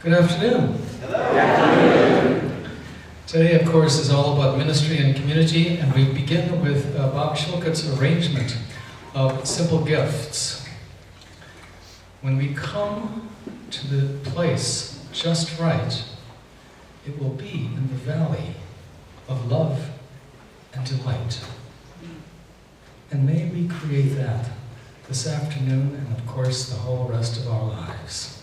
Good afternoon. Hello. Good afternoon. Today, of course, is all about ministry and community, and we begin with Bob Shulkitz's arrangement of Simple Gifts. When we come to the place just right, it will be in the valley of love and delight. And may we create that this afternoon and, of course, the whole rest of our lives.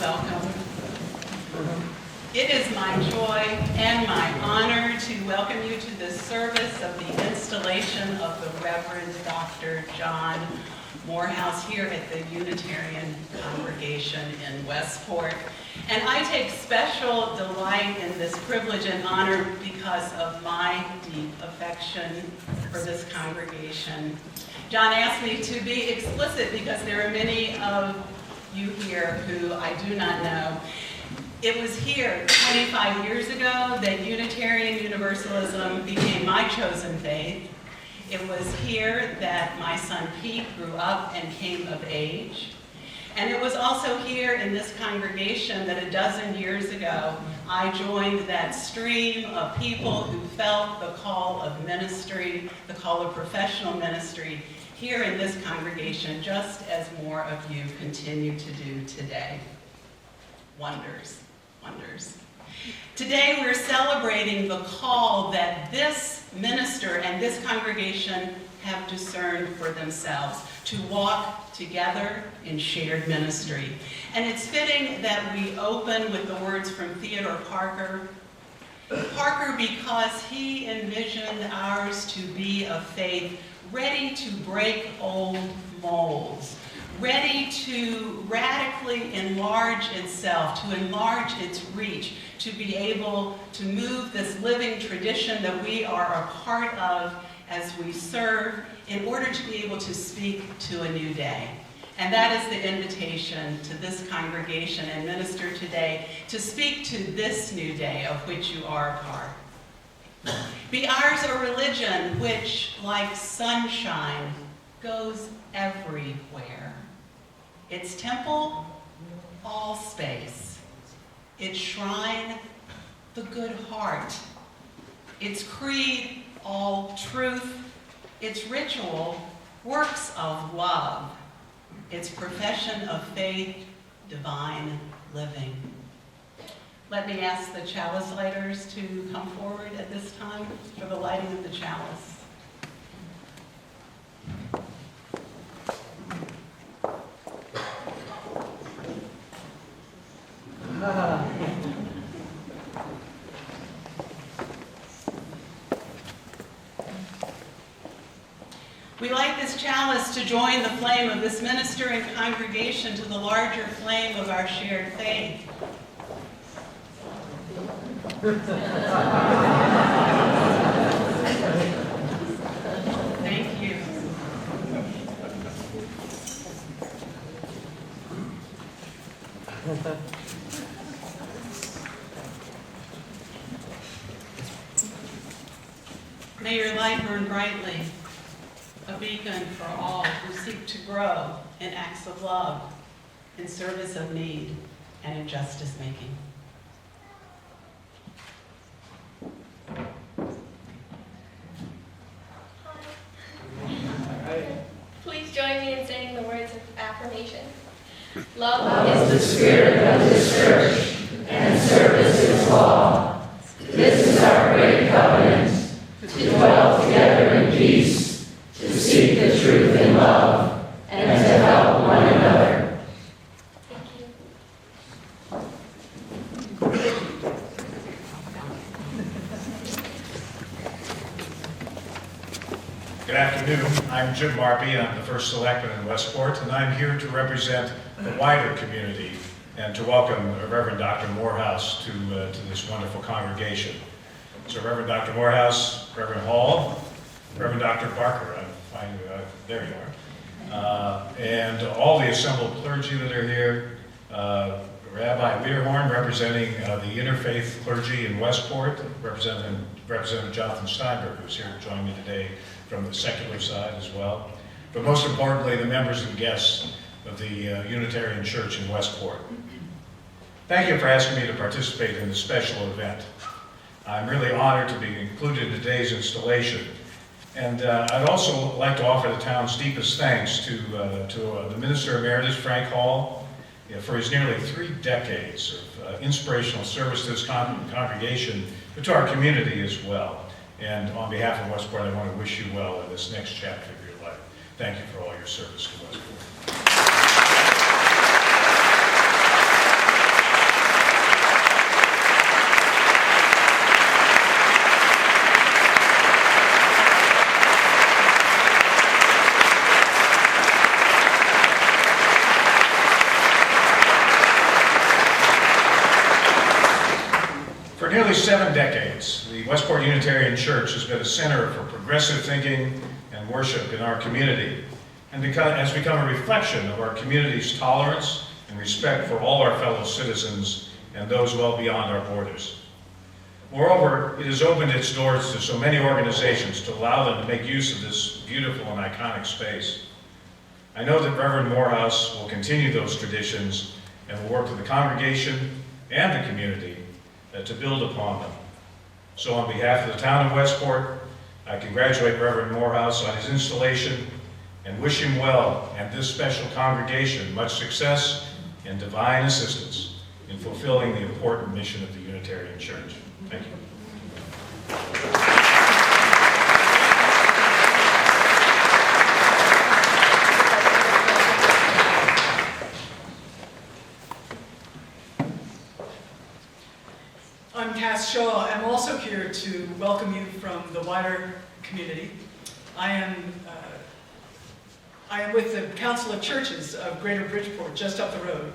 welcome. It is my joy and my honor to welcome you to this service of the installation of the Reverend Dr. John Morehouse here at the Unitarian Congregation in Westport. And I take special delight in this privilege and honor because of my deep affection for this congregation. John asked me to be explicit because there are many of you here who I do not know. It was here 25 years ago that Unitarian Universalism became my chosen faith. It was here that my son Pete grew up and came of age. And it was also here in this congregation that a dozen years ago I joined that stream of people who felt the call of ministry, the call of professional ministry here in this congregation, just as more of you continue to do today. Wonders, wonders. Today we're celebrating the call that this minister and this congregation have discerned for themselves to walk together in shared ministry. And it's fitting that we open with the words from Theodore Parker. Parker, because he envisioned ours to be a faith ready to break old molds, ready to radically enlarge itself, to enlarge its reach, to be able to move this living tradition that we are a part of as we serve in order to be able to speak to a new day. And that is the invitation to this congregation and minister today to speak to this new day of which you are a part. Be ours a religion which, like sunshine, goes everywhere. Its temple, all space. Its shrine, the good heart. Its creed, all truth. Its ritual, works of love. Its profession of faith, divine living. Let me ask the chalice lighters to come forward at this time for the lighting of the chalice. We light this chalice to join the flame of this minister and congregation to the larger flame of our shared faith. Thank you. May your light burn brightly, a beacon for all who seek to grow in acts of love, in service of need, and in justice making. Please join me in saying the words of affirmation. Love is the spirit of this church, and service is law. This is our great covenant, to dwell together in peace, to seek the truth in love, and to help one another. Thank you. Good afternoon. I'm Jim Marpy, and I'm the first selectman in Westport, and I'm here to represent the wider community and to welcome Reverend Dr. Morehouse to this wonderful congregation. So Reverend Dr. Morehouse, Reverend Hall, Reverend Dr. Barker, there you are, and all the assembled clergy that are here, Rabbi Learhorn representing the interfaith clergy in Westport, Representative Jonathan Steinberg, who's here to join me today from the secular side as well, but most importantly, the members and guests of the Unitarian Church in Westport. Thank you for asking me to participate in this special event. I'm really honored to be included in today's installation. And I'd also like to offer the town's deepest thanks to the Minister Emeritus, Frank Hall, for his nearly 3 decades of inspirational service to his congregation, but to our community as well. And on behalf of Westport, I want to wish you well in this next chapter of your life. Thank you for all your service to Westport. nearly 7 decades, the Westport Unitarian Church has been a center for progressive thinking and worship in our community, and has become a reflection of our community's tolerance and respect for all our fellow citizens and those well beyond our borders. Moreover, it has opened its doors to so many organizations to allow them to make use of this beautiful and iconic space. I know that Reverend Morehouse will continue those traditions and will work with the congregation and the community to build upon them. So on behalf of the town of Westport, I congratulate Reverend Morehouse on his installation and wish him well and this special congregation much success and divine assistance in fulfilling the important mission of the Unitarian Church. Thank you. I'm Cass Shaw. I'm also here to welcome you from the wider community. I am with the Council of Churches of Greater Bridgeport, just up the road.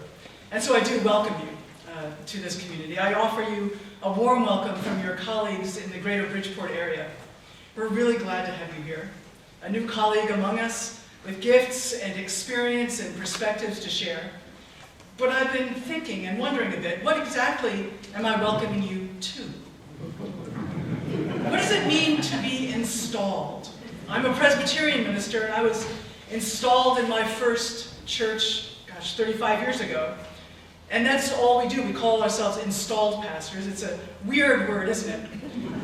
And so I do welcome you to this community. I offer you a warm welcome from your colleagues in the Greater Bridgeport area. We're really glad to have you here. A new colleague among us with gifts and experience and perspectives to share. But I've been thinking and wondering a bit, what exactly am I welcoming you to? What does it mean to be installed? I'm a Presbyterian minister, and I was installed in my first church, 35 years ago. And that's all we do. We call ourselves installed pastors. It's a weird word, isn't it?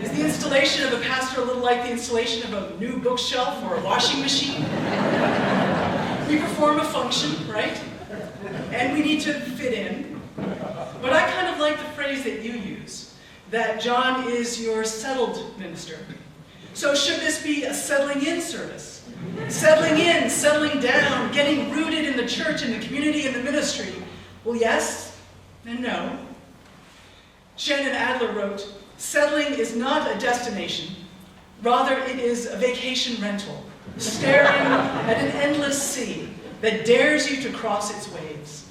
Is the installation of a pastor a little like the installation of a new bookshelf or a washing machine? We perform a function, right? And we need to fit in. But I kind of like the phrase that you use, that John is your settled minister. So should this be a settling in service? Settling in, settling down, getting rooted in the church, in the community, in the ministry? Well, yes and no. Shannon Adler wrote, "Settling is not a destination. Rather, it is a vacation rental, staring at an endless sea that dares you to cross its waves."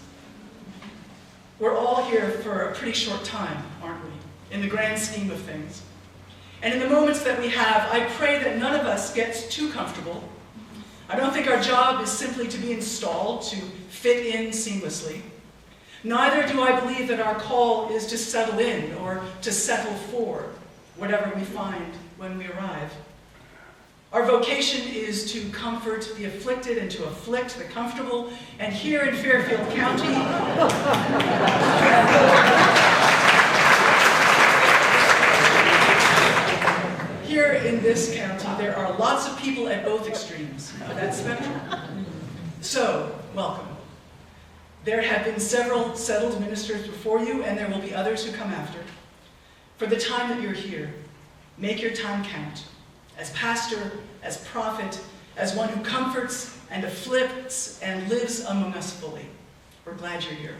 We're all here for a pretty short time, aren't we, in the grand scheme of things? And in the moments that we have, I pray that none of us gets too comfortable. I don't think our job is simply to be installed, to fit in seamlessly. Neither do I believe that our call is to settle in or to settle for whatever we find when we arrive. Our vocation is to comfort the afflicted and to afflict the comfortable. And here in Fairfield County, here in this county, there are lots of people at both extremes of that spectrum. So, welcome. There have been several settled ministers before you, and there will be others who come after. For the time that you're here, make your time count. As pastor, as prophet, as one who comforts and afflicts and lives among us fully. We're glad you're here.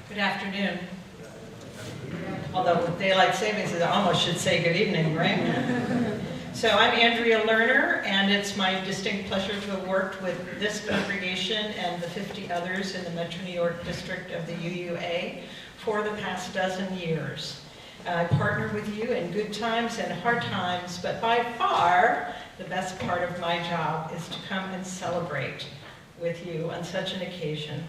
Good afternoon. Although daylight savings, I almost should say good evening, right? So I'm Andrea Lerner, and it's my distinct pleasure to have worked with this congregation and the 50 others in the Metro New York district of the UUA for the past dozen years. I partner with you in good times and hard times, but by far the best part of my job is to come and celebrate with you on such an occasion.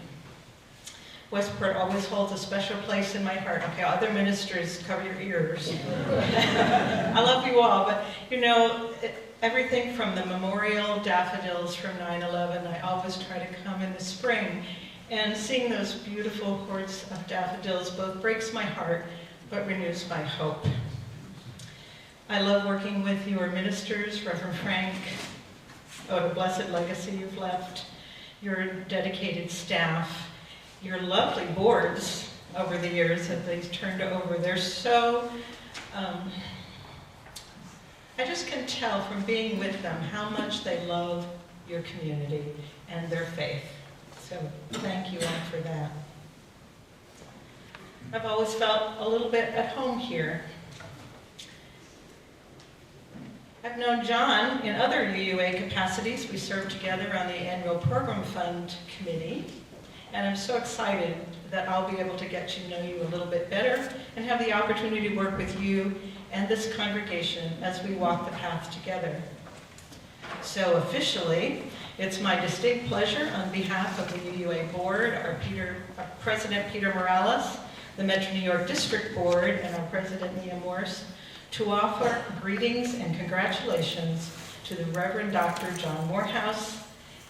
Westport always holds a special place in my heart. Okay, other ministers, cover your ears. I love you all, but you know, everything from the memorial daffodils from 9/11, I always try to come in the spring, and seeing those beautiful hordes of daffodils both breaks my heart, but renews my hope. I love working with your ministers, Reverend Frank, what a blessed legacy you've left, your dedicated staff, your lovely boards over the years that they've turned over. They're so, I just can tell from being with them how much they love your community and their faith. So thank you all for that. I've always felt a little bit at home here. I've known John in other UUA capacities. We served together on the annual program fund committee. And I'm so excited that I'll be able to get to know you a little bit better and have the opportunity to work with you and this congregation as we walk the path together. So officially, it's my distinct pleasure on behalf of the UUA Board, our President Peter Morales, the Metro New York District Board, and our President Mia Morse, to offer greetings and congratulations to the Reverend Dr. John Morehouse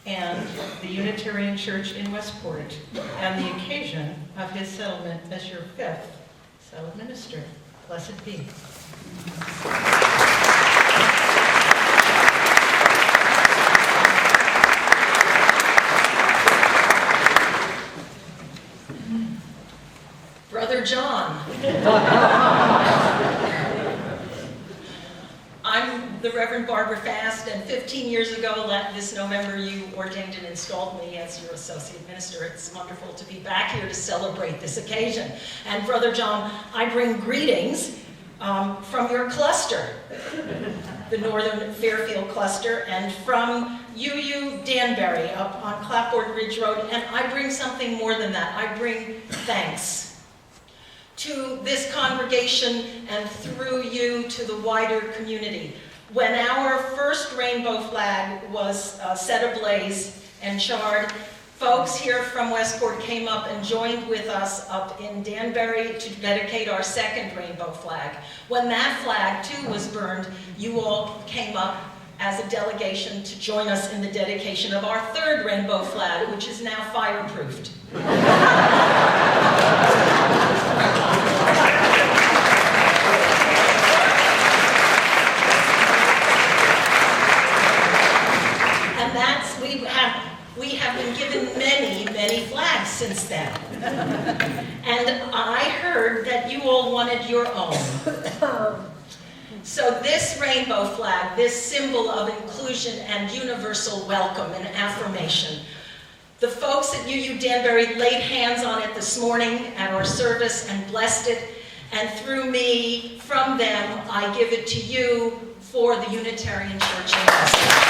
and the Unitarian Church in Westport on the occasion of his settlement as your 5th settled minister. Blessed be. Brother John. I'm the Reverend Barbara Fast, and 15 years ago, this November, you ordained and installed me as your associate minister. It's wonderful to be back here to celebrate this occasion. And Brother John, I bring greetings from your cluster, the Northern Fairfield cluster, and from UU Danbury up on Clapboard Ridge Road, and I bring something more than that. I bring thanks to this congregation and through you to the wider community. When our first rainbow flag was set ablaze and charred, folks here from Westport came up and joined with us up in Danbury to dedicate our second rainbow flag. When that flag too was burned, you all came up as a delegation to join us in the dedication of our third rainbow flag, which is now fireproofed. We have been given many flags since then. And I heard that you all wanted your own. So this rainbow flag, this symbol of inclusion and universal welcome and affirmation, the folks at UU Danbury laid hands on it this morning at our service and blessed it. And through me, from them, I give it to you for the Unitarian Church in Westport.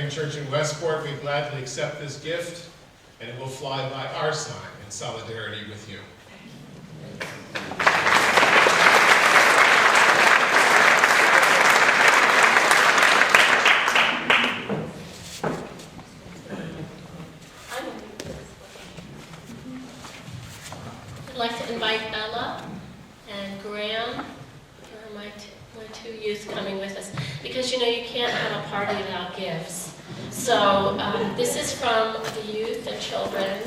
Church in Westport, we gladly accept this gift, and it will fly by our sign in solidarity with you. I'd like to invite Ella and Graham, my two youth coming with us, because you know you can't have a party without gifts. So this is from the youth and children,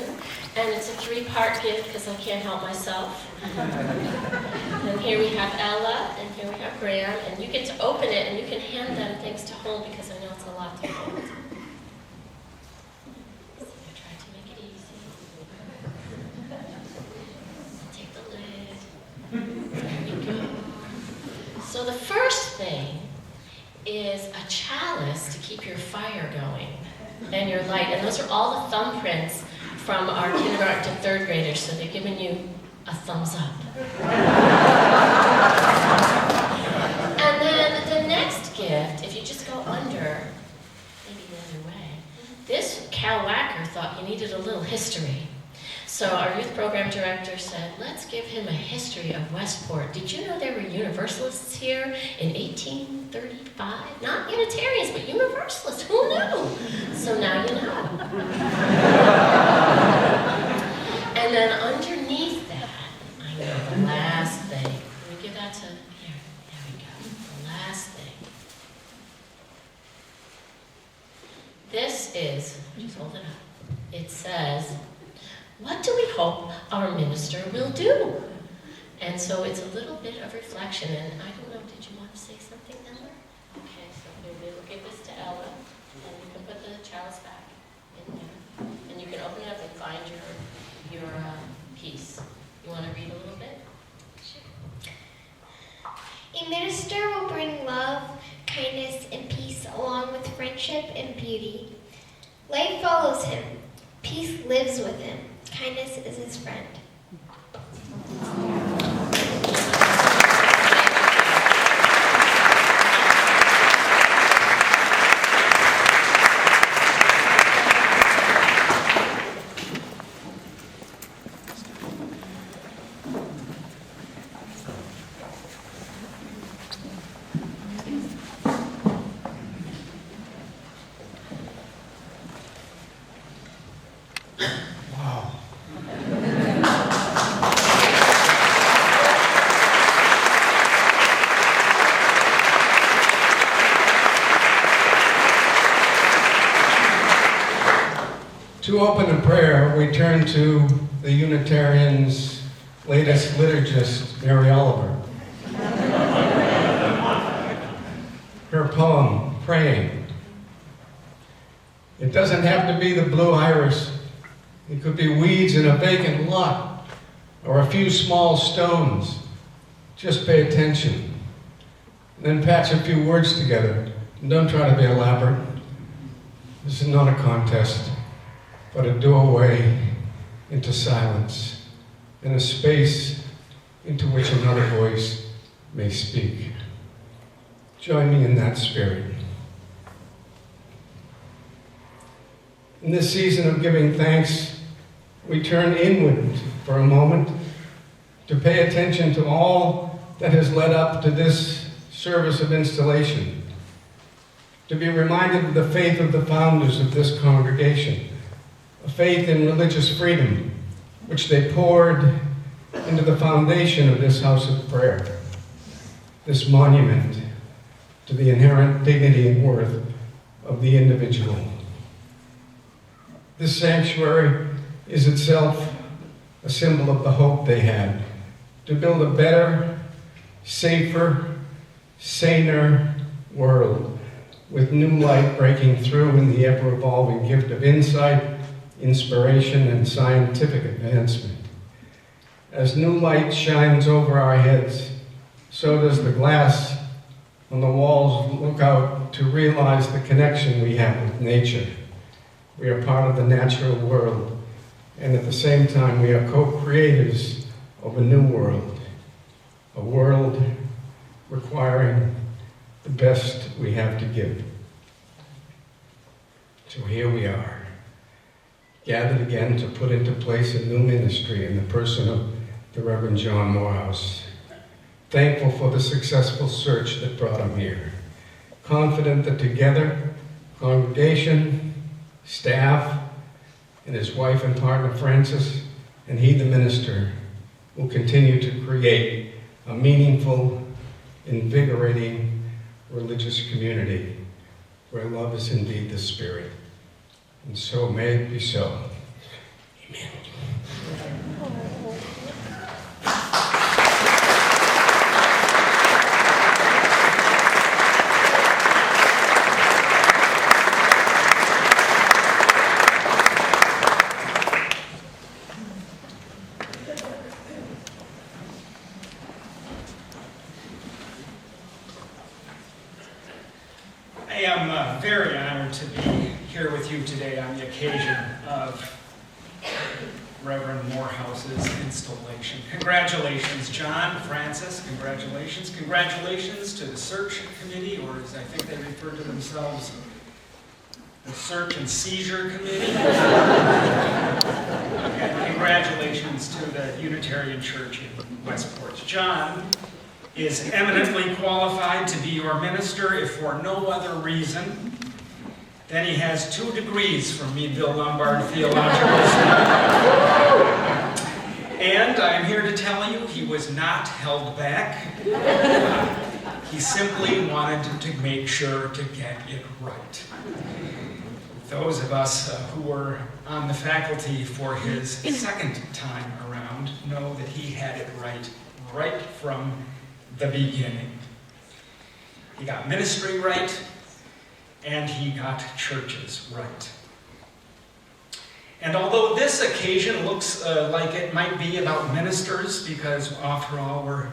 and it's a 3-part gift because I can't help myself. And here we have Ella, and here we have Graham, and you get to open it and you can hand them things to hold because I know it's a lot to hold. So I tried to make it easy. Take the lid. There we go. So the first thing is a chalice to keep your fire going and your light. And those are all the thumbprints from our kindergarten to 3rd graders, so they're giving you a thumbs up. And then the next gift, if you just go under, maybe the other way, this Cal Wacker thought you needed a little history. So our youth program director said, let's give him a history of Westport. Did you know there were Universalists here in 1835? Not Unitarians, but Universalists. Who knew? So now you know. And then underneath that, I know the last thing. Can we give that to, here, there we go. The last thing. This is, just hold it up. It says, what do we hope our minister will do? And so it's a little bit of reflection, and I don't know, did you want to say something, Ella? Okay, so we'll give this to Ella, and you can put the chalice back in there, and you can open it up and find want to read a little bit? A minister will bring love, kindness, and peace along with friendship and beauty. Life follows him. Peace lives with him. Kindness is his friend. To open in prayer, we turn to the Unitarians' latest liturgist, Mary Oliver. Her poem, Praying. It doesn't have to be the blue iris. It could be weeds in a vacant lot or a few small stones. Just pay attention. And then patch a few words together. And don't try to be elaborate. This is not a contest, but a doorway into silence and a space into which another voice may speak. Join me in that spirit. In this season of giving thanks, we turn inward for a moment to pay attention to all that has led up to this service of installation, to be reminded of the faith of the founders of this congregation, a faith in religious freedom, which they poured into the foundation of this house of prayer, this monument to the inherent dignity and worth of the individual. This sanctuary is itself a symbol of the hope they had to build a better, safer, saner world with new light breaking through in the ever-evolving gift of insight, inspiration, and scientific advancement. As new light shines over our heads, so does the glass on the walls look out to realize the connection we have with nature. We are part of the natural world, and at the same time we are co-creators of a new world, a world requiring the best we have to give. So here we are, gathered again to put into place a new ministry in the person of the Reverend John Morehouse. Thankful for the successful search that brought him here. Confident that together, congregation, staff, and his wife and partner Francis, and he the minister, will continue to create a meaningful, invigorating religious community where love is indeed the spirit. And so may it be so. Amen. I am very honored to be here with you today on the occasion of Reverend Morehouse's installation. Congratulations, John, Francis, congratulations. Congratulations to the search committee, or as I think they refer to themselves, the Search and Seizure Committee. And congratulations to the Unitarian Church in Westport. John is eminently qualified to be your minister, if for no other reason than he has 2 degrees from Meadville Lombard Theological Seminary. And I'm here to tell you he was not held back. He simply wanted to make sure to get it right. Those of us who were on the faculty for his second time around know that he had it right from the beginning. He got ministry right, and he got churches right. And although this occasion looks like it might be about ministers, because after all, we're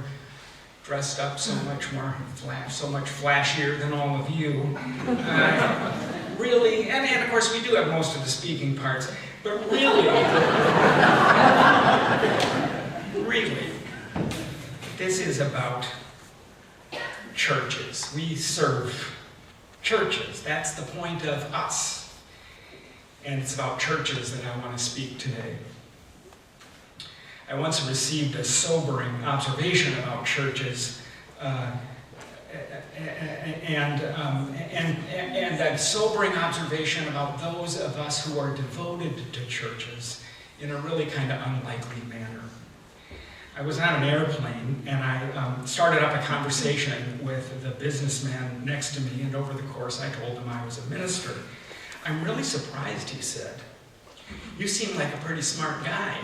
dressed up so much more so much flashier than all of you. Really, and of course we do have most of the speaking parts, but really, really, this is about churches. We serve churches. That's the point of us. And it's about churches that I want to speak today. I once received a sobering observation about churches, and a sobering observation about those of us who are devoted to churches in a really kind of unlikely manner. I was on an airplane, and I started up a conversation with the businessman next to me, and over the course I told him I was a minister. "I'm really surprised," he said. "You seem like a pretty smart guy."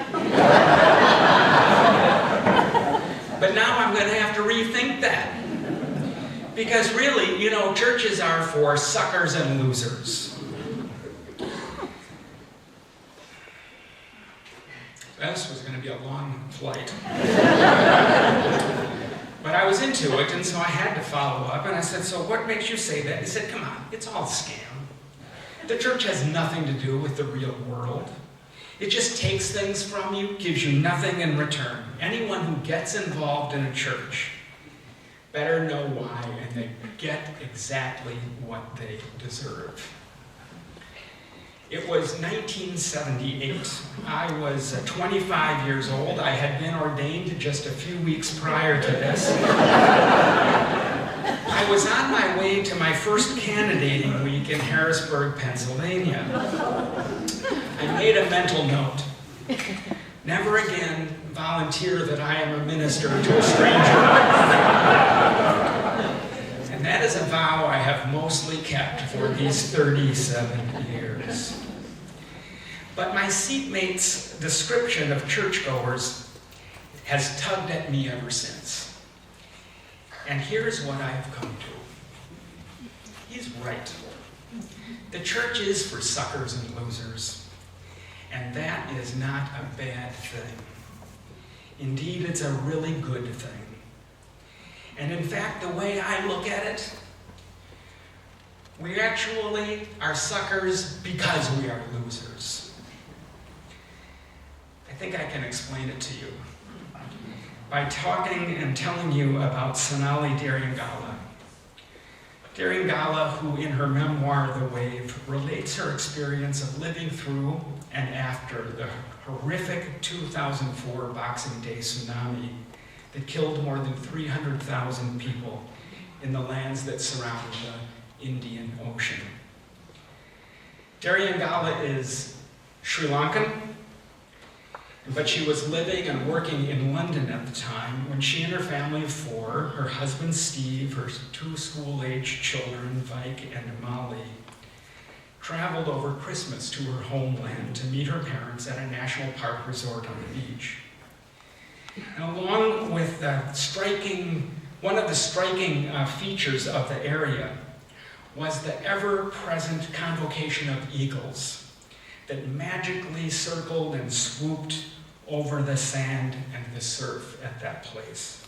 But now I'm going to have to rethink that. Because really, you know, churches are for suckers and losers. This was going to be a long flight. But I was into it, and so I had to follow up, and I said, "So what makes you say that?" He said, "Come on, it's all a scam. The church has nothing to do with the real world. It just takes things from you, gives you nothing in return. Anyone who gets involved in a church better know why, and they get exactly what they deserve." It was 1978. I was 25 years old. I had been ordained just a few weeks prior to this. I was on my way to my first candidating week in Harrisburg, Pennsylvania. I made a mental note. Never again volunteer that I am a minister to a stranger. And that is a vow I have mostly kept for these 37 years. But my seatmate's description of churchgoers has tugged at me ever since. And here's what I've come to. He's right. The church is for suckers and losers. And that is not a bad thing. Indeed, it's a really good thing. And in fact, the way I look at it, we actually are suckers because we are losers. I think I can explain it to you by talking and telling you about Sonali Dariangala. Dariangala, who in her memoir, The Wave, relates her experience of living through and after the horrific 2004 Boxing Day tsunami that killed more than 300,000 people in the lands that surround the Indian Ocean. Dariangala is Sri Lankan, but she was living and working in London at the time when she and her family of four, her husband Steve, her two school-aged children, Vike and Molly, traveled over Christmas to her homeland to meet her parents at a national park resort on the beach. And along with one of the striking features of the area was the ever-present convocation of eagles that magically circled and swooped over the sand and the surf at that place.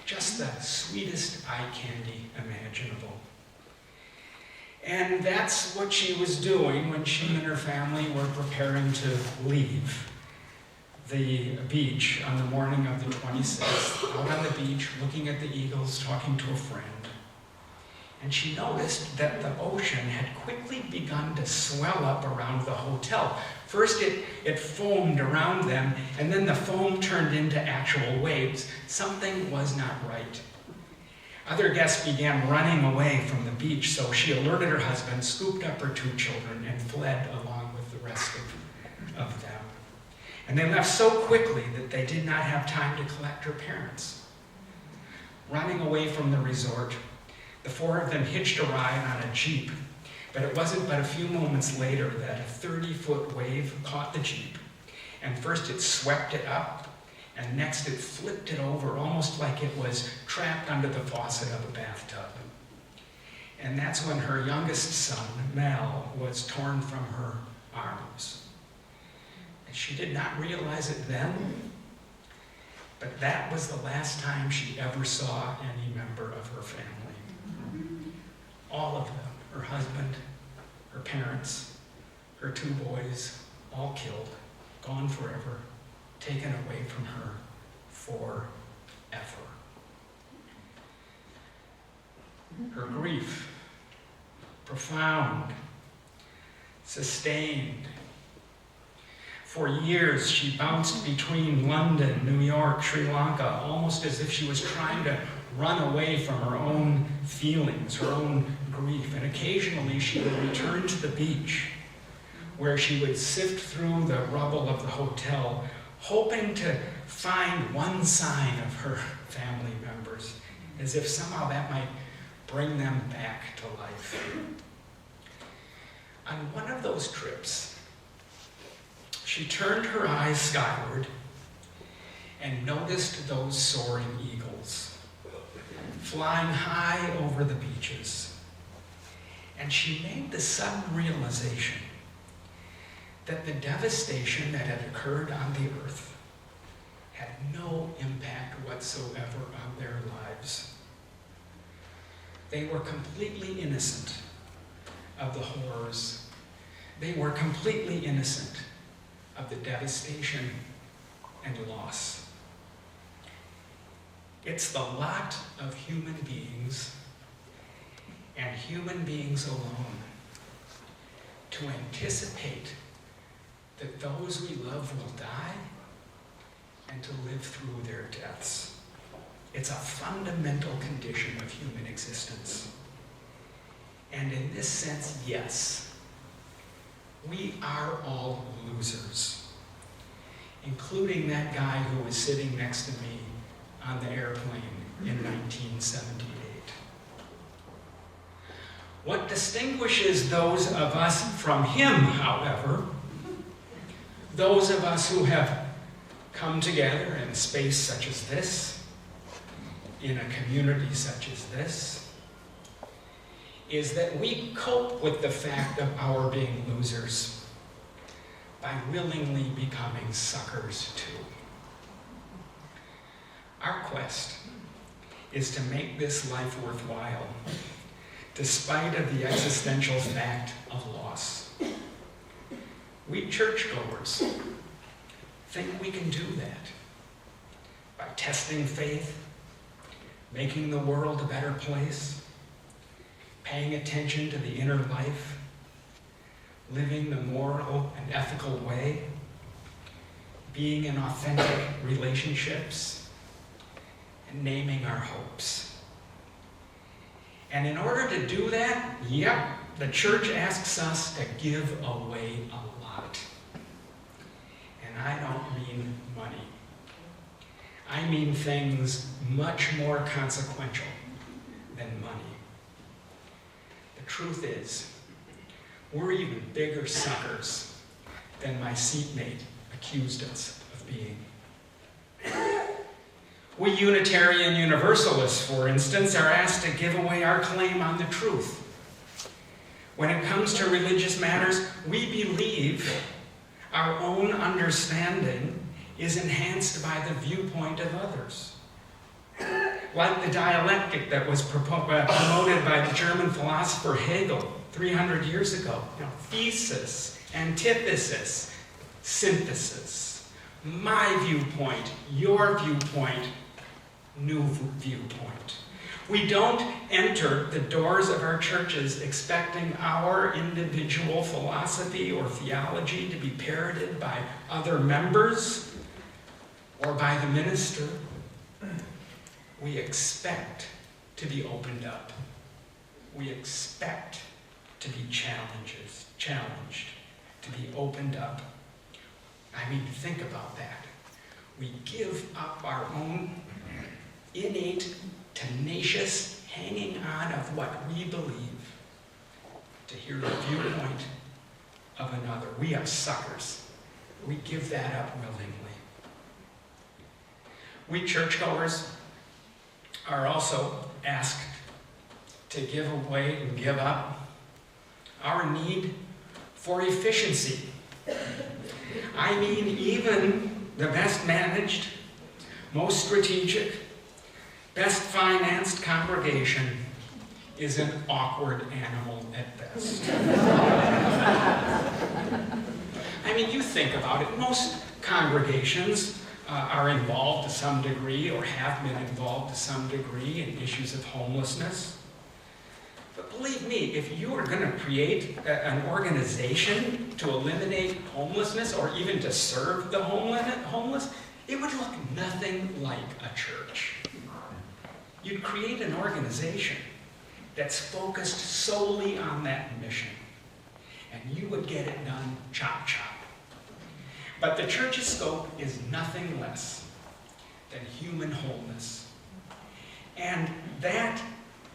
Just the sweetest eye candy imaginable. And that's what she was doing when she and her family were preparing to leave the beach on the morning of the 26th, out on the beach, looking at the eagles, talking to a friend. And she noticed that the ocean had quickly begun to swell up around the hotel. First it foamed around them, and then the foam turned into actual waves. Something was not right. Other guests began running away from the beach, so she alerted her husband, scooped up her two children, and fled along with the rest of them. And they left so quickly that they did not have time to collect her parents. Running away from the resort, the four of them hitched a ride on a Jeep, but it wasn't but a few moments later that a 30-foot wave caught the Jeep, and first it swept it up, and next it flipped it over, almost like it was trapped under the faucet of a bathtub. And that's when her youngest son, Mel, was torn from her arms. And she did not realize it then, but that was the last time she ever saw any member of her family. All of them, her husband, her parents, her 2 boys, all killed, gone forever, taken away from her forever. Her grief, profound, sustained. For years, she bounced between London, New York, Sri Lanka, almost as if she was trying to run away from her own feelings, her own grief. And occasionally, she would return to the beach, where she would sift through the rubble of the hotel, hoping to find one sign of her family members, as if somehow that might bring them back to life. On one of those trips, she turned her eyes skyward and noticed those soaring eagles flying high over the beaches. And she made the sudden realization that the devastation that had occurred on the earth had no impact whatsoever on their lives. They were completely innocent of the horrors. They were completely innocent of the devastation and loss. It's the lot of human beings, and human beings alone, to anticipate that those we love will die and to live through their deaths. It's a fundamental condition of human existence. And in this sense, yes, we are all losers, including that guy who was sitting next to me on the airplane in 1978. What distinguishes those of us from him, however, those of us who have come together in a space such as this, in a community such as this, is that we cope with the fact of our being losers by willingly becoming suckers too. Our quest is to make this life worthwhile, despite of the existential fact of loss. We churchgoers think we can do that by testing faith, making the world a better place, paying attention to the inner life, living the moral and ethical way, being in authentic relationships, and naming our hopes. And in order to do that, the church asks us to give away a lot. And I don't mean money. I mean things much more consequential than money. The truth is, we're even bigger suckers than my seatmate accused us of being. We Unitarian Universalists, for instance, are asked to give away our claim on the truth. When it comes to religious matters, we believe our own understanding is enhanced by the viewpoint of others. Like the dialectic that was promoted by the German philosopher Hegel 300 years ago. Thesis, antithesis, synthesis. My viewpoint, your viewpoint, new viewpoint. We don't enter the doors of our churches expecting our individual philosophy or theology to be parroted by other members or by the minister. We expect to be opened up. We expect to be challenged, to be opened up. I mean, think about that. We give up our own innate, tenacious hanging on of what we believe to hear the viewpoint of another. We are suckers. We give that up willingly. We churchgoers are also asked to give away and give up our need for efficiency. I mean, even the best managed, most strategic, best financed congregation is an awkward animal at best. I mean, you think about it, most congregations are involved to some degree or have been involved to some degree in issues of homelessness. But believe me, if you are going to create an organization to eliminate homelessness or even to serve the homeless, it would look nothing like a church. You'd create an organization that's focused solely on that mission, and you would get it done chop chop. But the church's scope is nothing less than human wholeness. And that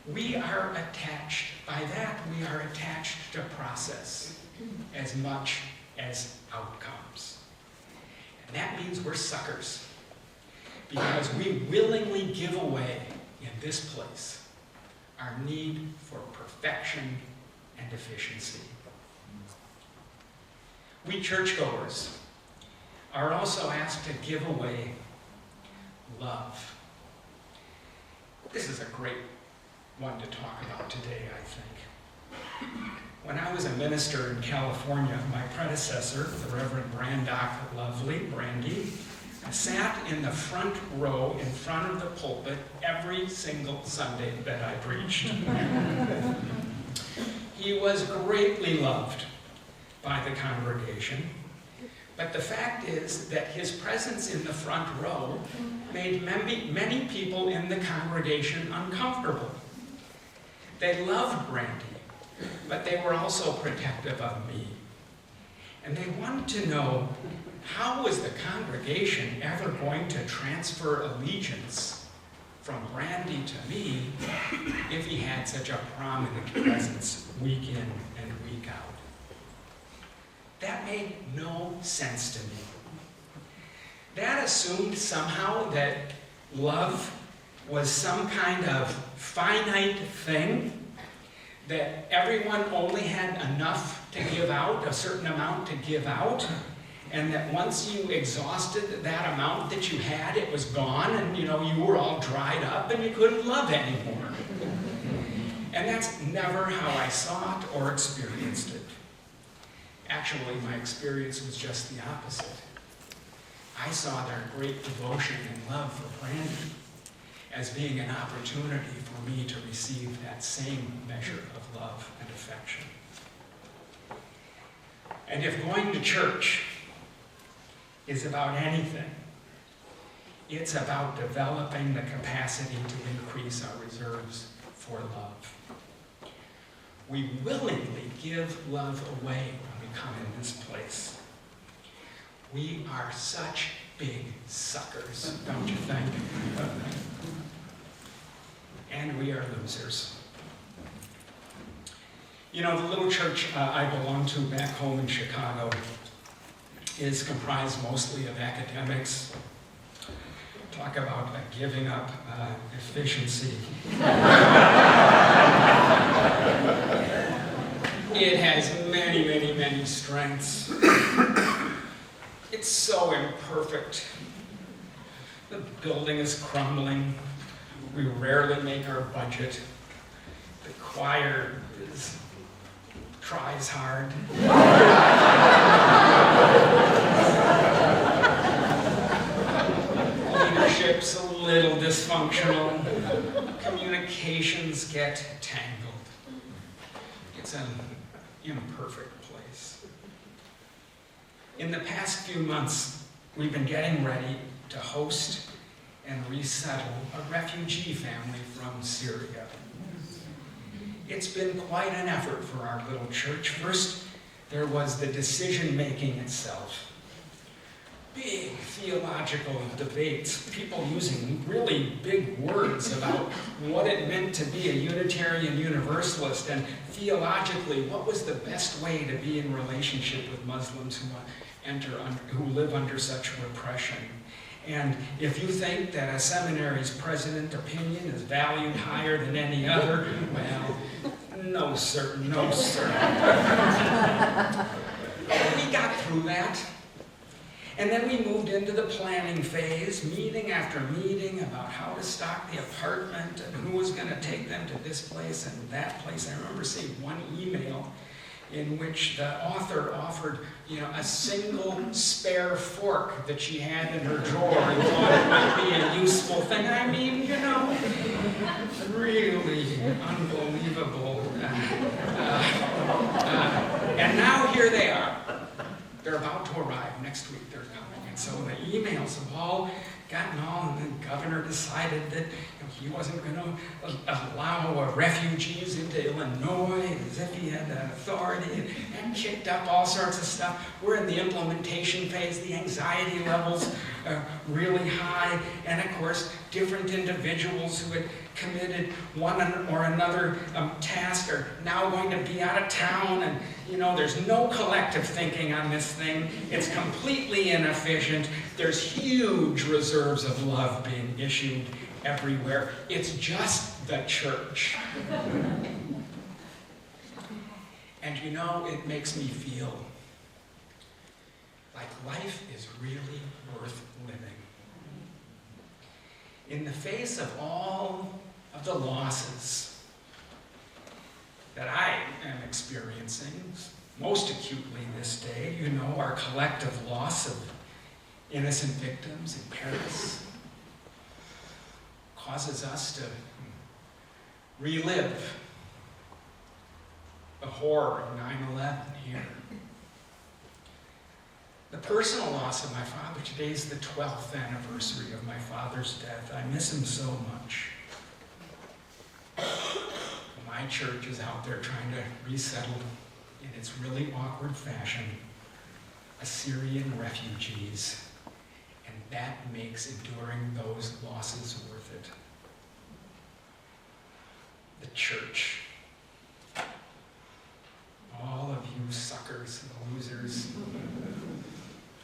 we are attached, by that we are attached to process as much as outcomes. And that means we're suckers, because we willingly give away in this place our need for perfection and efficiency. We churchgoers are also asked to give away love. This is a great one to talk about today, I think. When I was a minister in California, my predecessor, the Reverend Brandock Lovely, Brandy, sat in the front row in front of the pulpit every single Sunday that I preached. He was greatly loved by the congregation, but the fact is that his presence in the front row made many people in the congregation uncomfortable. They loved Brandy, but they were also protective of me. And they wanted to know, how was the congregation ever going to transfer allegiance from Brandy to me if he had such a prominent presence week in and week out? That made no sense to me. That assumed somehow that love was some kind of finite thing, that everyone only had enough to give out, a certain amount to give out, and that once you exhausted that amount that you had, it was gone, and you were all dried up and you couldn't love anymore. And that's never how I saw it or experienced it. Actually, my experience was just the opposite. I saw their great devotion and love for Brandy as being an opportunity for me to receive that same measure of love and affection. And if going to church is about anything, it's about developing the capacity to increase our reserves for love. We willingly give love away when we come in this place. We are such big suckers, don't you think? And we are losers. The little church I belong to back home in Chicago is comprised mostly of academics. Talk about giving up efficiency. It has many, many, many strengths. It's so imperfect. The building is crumbling. We rarely make our budget. The choir tries hard. Leadership's a little dysfunctional. Communications get tangled. It's an imperfect place. In the past few months, we've been getting ready to host and resettle a refugee family from Syria. It's been quite an effort for our little church. First, there was the decision-making itself. Big theological debates, people using really big words about what it meant to be a Unitarian Universalist, and theologically, what was the best way to be in relationship with Muslims who live under such repression. And if you think that a seminary's president opinion is valued higher than any other, well, no sir, no sir. We got through that. And then we moved into the planning phase, meeting after meeting about how to stock the apartment and who was going to take them to this place and that place. I remember seeing one email in which the author offered, a single spare fork that she had in her drawer and thought it might be a useful thing. I mean, really unbelievable. And now here they are. They're about to arrive. Next week they're coming. And so the emails have all gotten on, and the governor decided that he wasn't going to allow refugees into Illinois as if he had that authority, and kicked up all sorts of stuff. We're in the implementation phase. The anxiety levels are really high. And of course, different individuals who had committed one or another task are now going to be out of town, and there's no collective thinking on this thing. It's completely inefficient. There's huge reserves of love being issued everywhere. It's just the church. And it makes me feel like life is really worth living. In the face of all of the losses that I am experiencing, most acutely this day, our collective loss of innocent victims in Paris causes us to relive the horror of 9/11 here. The personal loss of my father. Today is the 12th anniversary of my father's death. I miss him so much. My church is out there trying to resettle, in its really awkward fashion, Assyrian refugees. And that makes enduring those losses worth it. The church. All of you suckers and losers,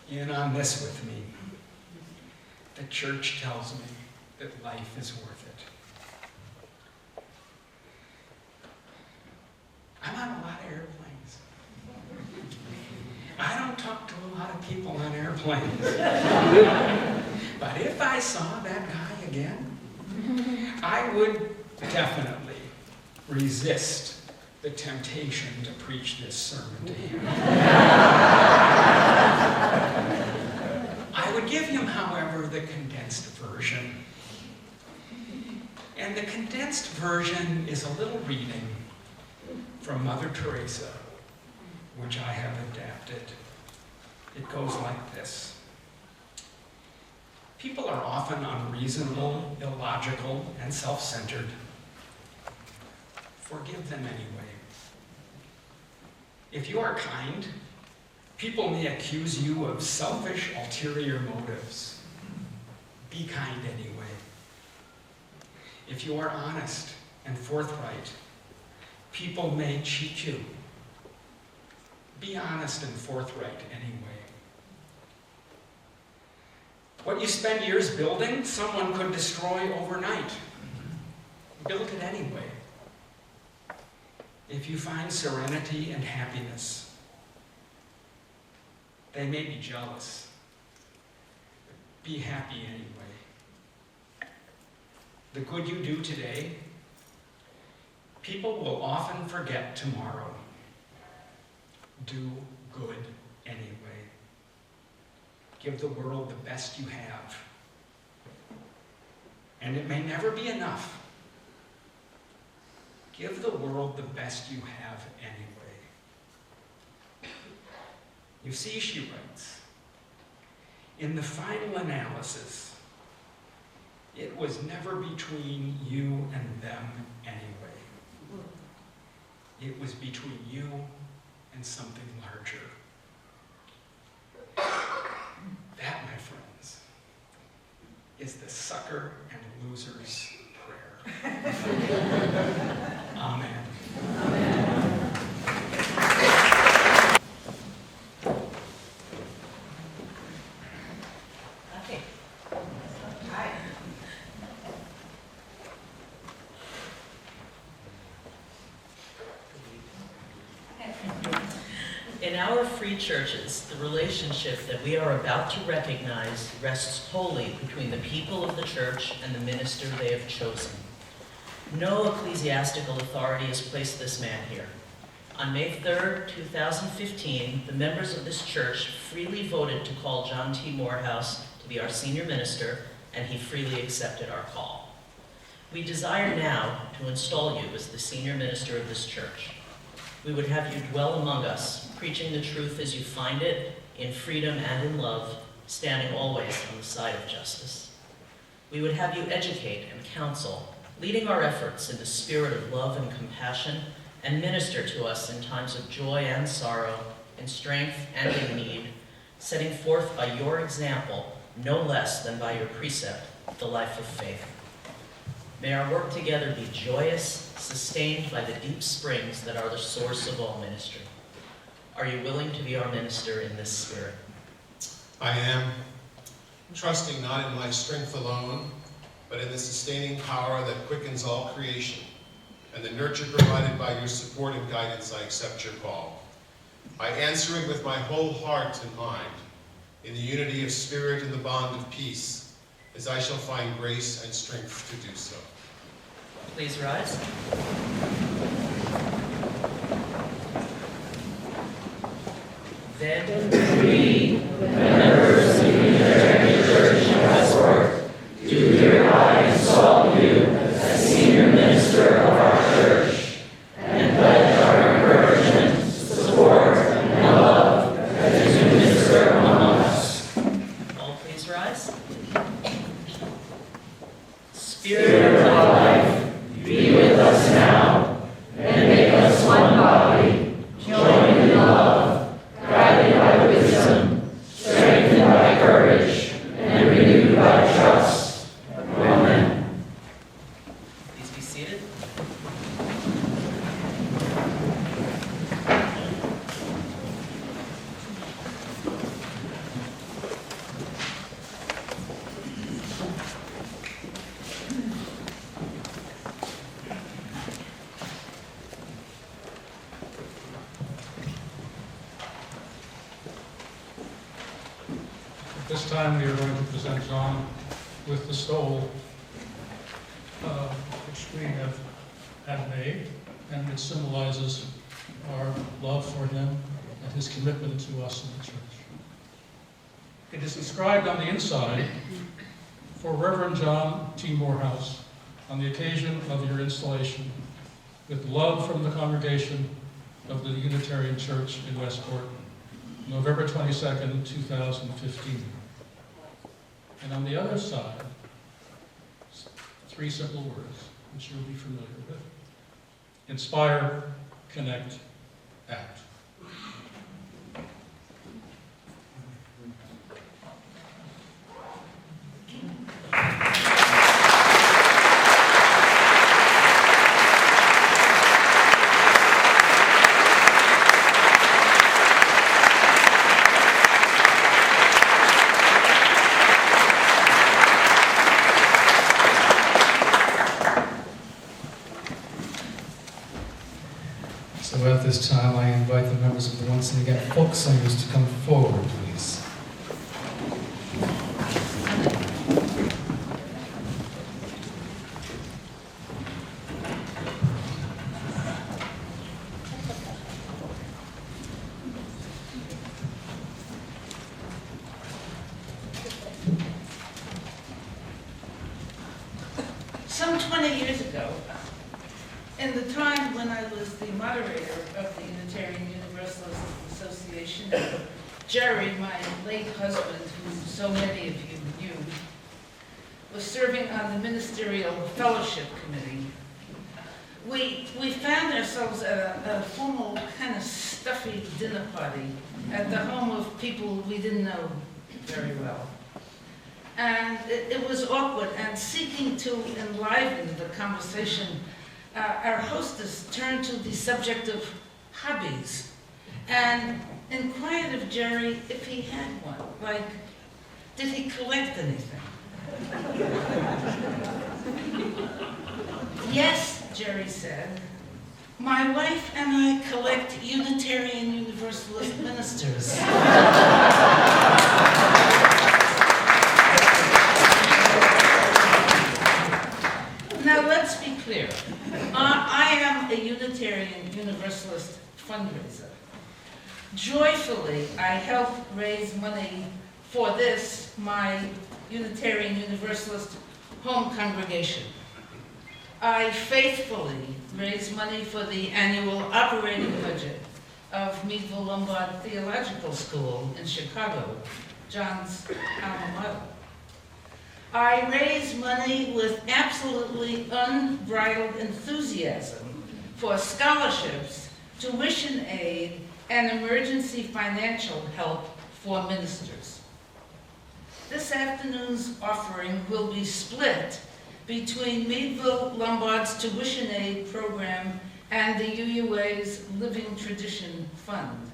in on this with me. The church tells me that life is worth it. I'm on a lot of airplanes. I don't talk to a lot of people on airplanes. But if I saw that guy again, I would definitely resist the temptation to preach this sermon to him. I would give him, however, the condensed version. And the condensed version is a little reading from Mother Teresa, which I have adapted. It goes like this. People are often unreasonable, illogical, and self-centered. Forgive them anyway. If you are kind, people may accuse you of selfish, ulterior motives. Be kind anyway. If you are honest and forthright, people may cheat you. Be honest and forthright anyway. What you spend years building, someone could destroy overnight. Build it anyway. If you find serenity and happiness, they may be jealous. Be happy anyway. The good you do today, people will often forget tomorrow. Do good anyway. Give the world the best you have. And it may never be enough. Give the world the best you have anyway. You see, she writes, in the final analysis, it was never between you and them anyway. It was between you and something larger. That, my friends, is the sucker and loser's prayer. Amen. Okay. Hi. In our free churches, the relationship that we are about to recognize rests wholly between the people of the church and the minister they have chosen. No ecclesiastical authority has placed this man here. On May 3rd, 2015, the members of this church freely voted to call John T. Morehouse to be our senior minister, and he freely accepted our call. We desire now to install you as the senior minister of this church. We would have you dwell among us, preaching the truth as you find it, in freedom and in love, standing always on the side of justice. We would have you educate and counsel, leading our efforts in the spirit of love and compassion, and minister to us in times of joy and sorrow, in strength and in need, setting forth by your example, no less than by your precept, the life of faith. May our work together be joyous, sustained by the deep springs that are the source of all ministry. Are you willing to be our minister in this spirit? I am, trusting not in my strength alone, but in the sustaining power that quickens all creation, and the nurture provided by your support and guidance. I accept your call. I answer it with my whole heart and mind, in the unity of spirit and the bond of peace, as I shall find grace and strength to do so. Please rise. Then We, members of the Unitarian Church in Westport, do hereby install you as senior minister of our church, and pledge our encouragement, support, and love as you minister among us. all please rise. Spirit of life, be with us now, and make us one body, joined in love, guided by wisdom, strengthened by courage, and renewed by trust. Amen. Please be seated. At this time, we are going to present John with the stole, which we have had made, and it symbolizes our love for him and his commitment to us in the church. It is inscribed on the inside, "For Reverend John T. Morehouse, on the occasion of your installation, with love from the congregation of the Unitarian Church in Westport, November 22nd, 2015. And on the other side, three simple words, which you'll be familiar with: inspire, connect, act. So at this time, I invite the members of the once and again folk singers to come forward, please. Some 20 years ago, in the time when I was the moderator of the Unitarian Universalist Association, Jerry, my late husband, who so many of you knew, was serving on the Ministerial Fellowship Committee. We found ourselves at a formal, kind of stuffy dinner party at the home of people we didn't know very well. And it was awkward, and seeking to enliven the conversation, our hostess turned to the subject of hobbies and inquired of Jerry if he had one, like, did he collect anything? Yes, Jerry said. My wife and I collect Unitarian Universalist ministers. Now, let's be clear. I am a Unitarian Universalist fundraiser. Joyfully, I help raise money for this, my Unitarian Universalist home congregation. I faithfully raise money for the annual operating budget of Meadville Lombard Theological School in Chicago, John's alma mater. I raise money with absolutely unbridled enthusiasm for scholarships, tuition aid, and emergency financial help for ministers. This afternoon's offering will be split between Meadville Lombard's tuition aid program and the UUA's Living Tradition Fund.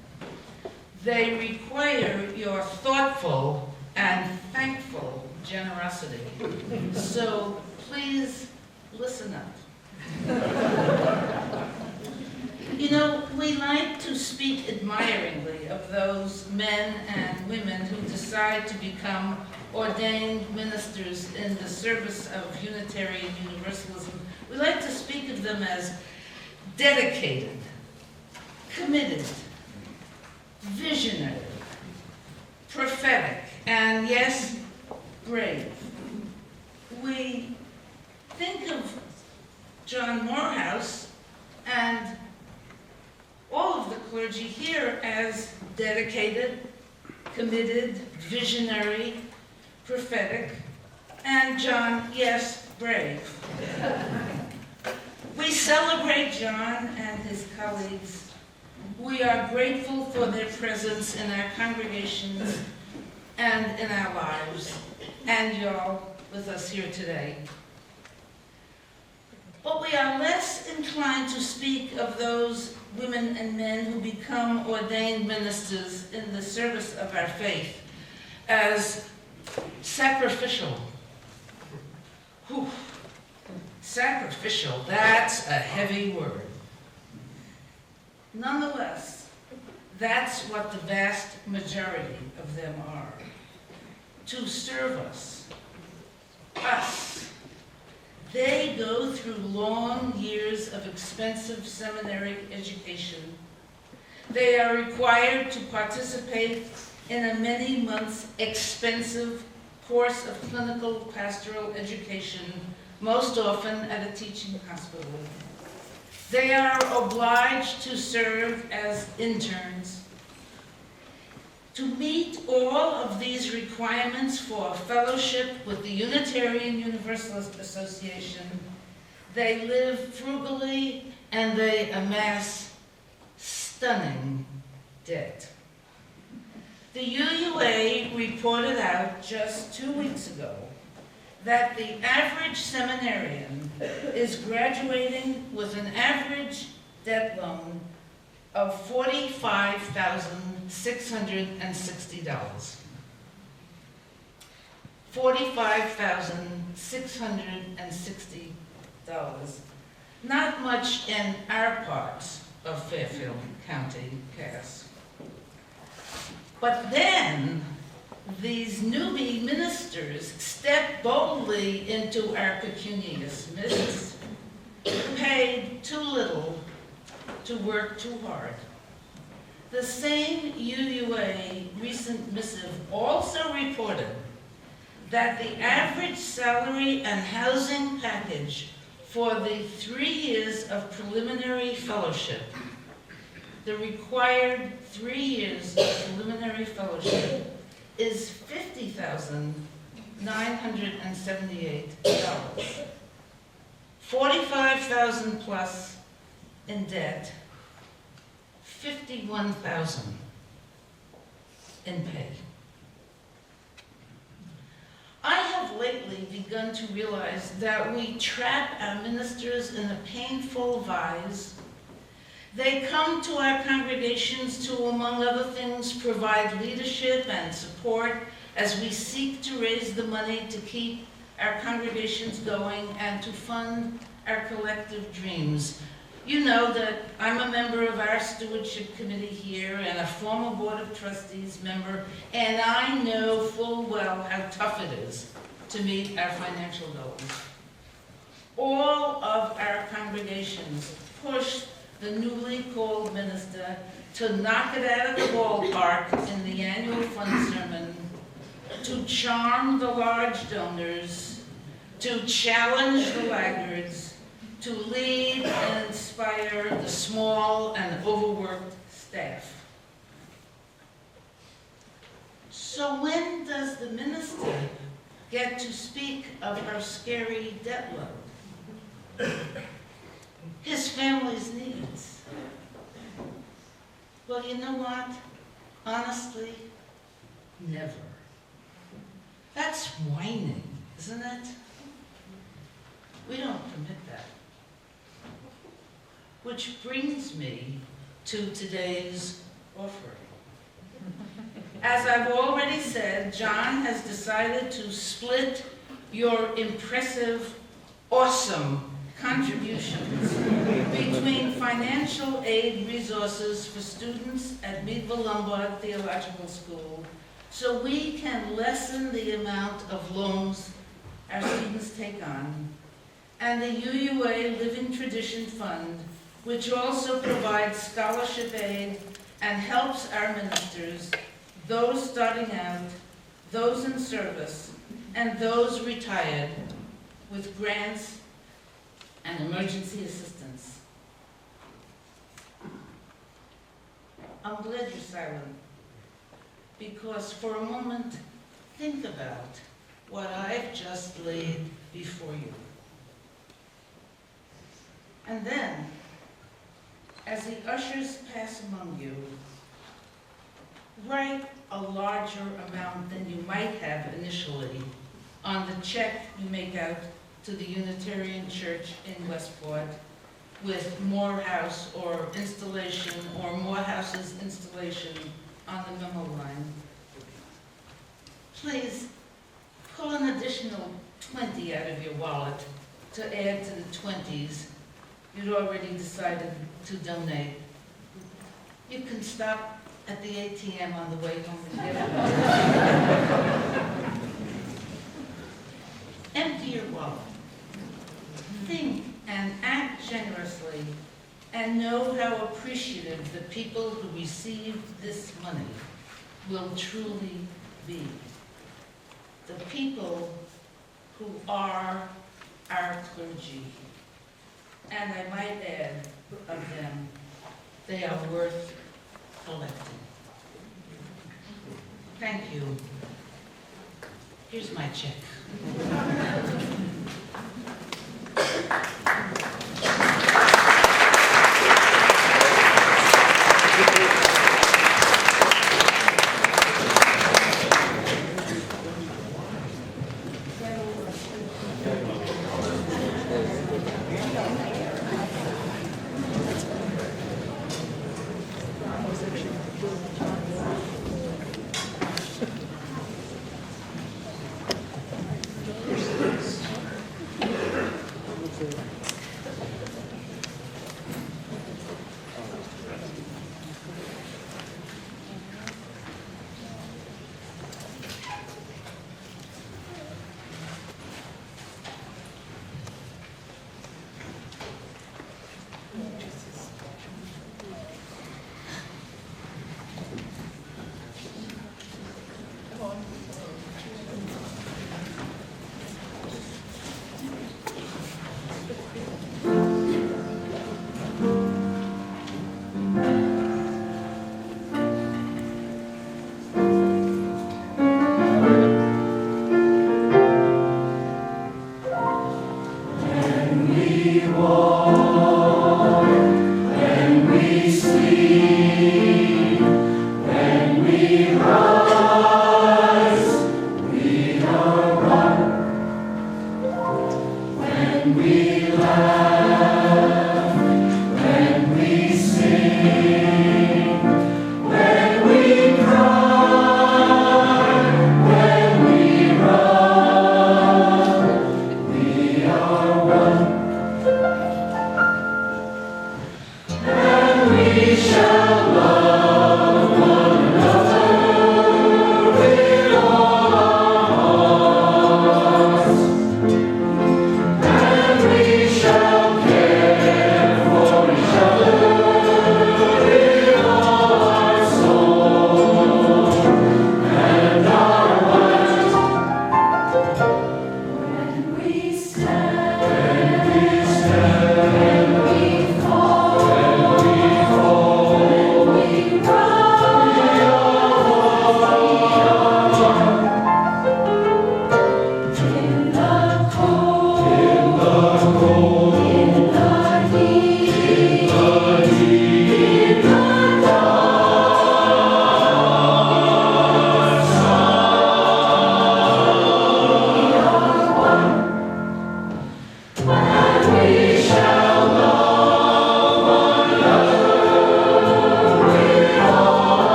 They require your thoughtful and thankful generosity. So please listen up. You know, we like to speak admiringly of those men and women who decide to become ordained ministers in the service of Unitarian Universalism. We like to speak of them as dedicated, committed, visionary, prophetic, and yes, brave. We think of John Morehouse and all of the clergy here as dedicated, committed, visionary, prophetic, and John, yes, brave. We celebrate John and his colleagues. We are grateful for their presence in our congregations and in our lives, and y'all with us here today. But we are less inclined to speak of those women and men who become ordained ministers in the service of our faith as sacrificial. Whew. Sacrificial, that's a heavy word. Nonetheless, that's what the vast majority of them are. To serve us. They go through long years of expensive seminary education. They are required to participate in a many months expensive course of clinical pastoral education, most often at a teaching hospital. They are obliged to serve as interns. To meet all of these requirements for fellowship with the Unitarian Universalist Association, they live frugally and they amass stunning debt. The UUA reported out just 2 weeks ago that the average seminarian is graduating with an average debt loan of $45,660. $45,660. Not much in our parts of Fairfield County, Cass. But then, these newbie ministers step boldly into our pecunious midst, paid too little to work too hard. The same UUA recent missive also reported that the average salary and housing package for the 3 years of preliminary fellowship, the required 3 years of preliminary fellowship, is $50,978. $45,000 plus in debt, $51,000 in pay. I have lately begun to realize that we trap our ministers in a painful vise. They come to our congregations to, among other things, provide leadership and support as we seek to raise the money to keep our congregations going and to fund our collective dreams. You know that I'm a member of our stewardship committee here and a former Board of Trustees member, and I know full well how tough it is to meet our financial goals. All of our congregations pushed the newly called minister to knock it out of the ballpark in the annual fund sermon, to charm the large donors, to challenge the laggards, to lead and inspire the small and overworked staff. So when does the minister get to speak of her scary debt load? His family's needs? Well, you know what? Honestly, never. That's whining, isn't it? We don't permit that. Which brings me to today's offering. As I've already said, John has decided to split your impressive, awesome contributions between financial aid resources for students at Meadville Lombard Theological School so we can lessen the amount of loans our students take on, and the UUA Living Tradition Fund, which also provides scholarship aid and helps our ministers, those starting out, those in service, and those retired, with grants and emergency assistance. I'm glad you're silent, because for a moment, think about what I've just laid before you. And then, as the ushers pass among you, write a larger amount than you might have initially on the check you make out to the Unitarian Church in Westport with Morehouse or installation or Morehouse's installation on the memo line. Please pull an additional 20 out of your wallet to add to the 20s you'd already decided to donate. You can stop at the ATM on the way home and get it. Empty your wallet. Think and act generously, and know how appreciative the people who receive this money will truly be. The people who are our clergy. And I might add of them, they are worth collecting. Thank you. Here's my check.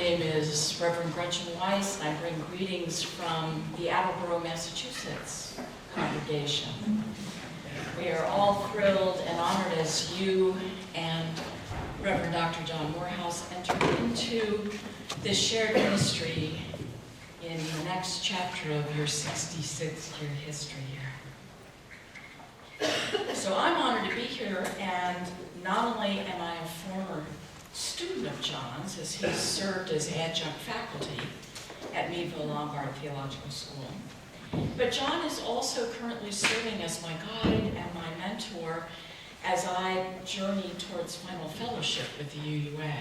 name is Reverend Gretchen Weiss, and I bring greetings from the Attleboro, Massachusetts congregation. We are all thrilled and honored as you and Reverend Dr. John Morehouse enter into this shared ministry in the next chapter of your 66-year history here. So I'm honored to be here, and not only am I a former student of John's, as he served as adjunct faculty at Meadville Lombard Theological School, but John is also currently serving as my guide and my mentor as I journey towards final fellowship with the UUA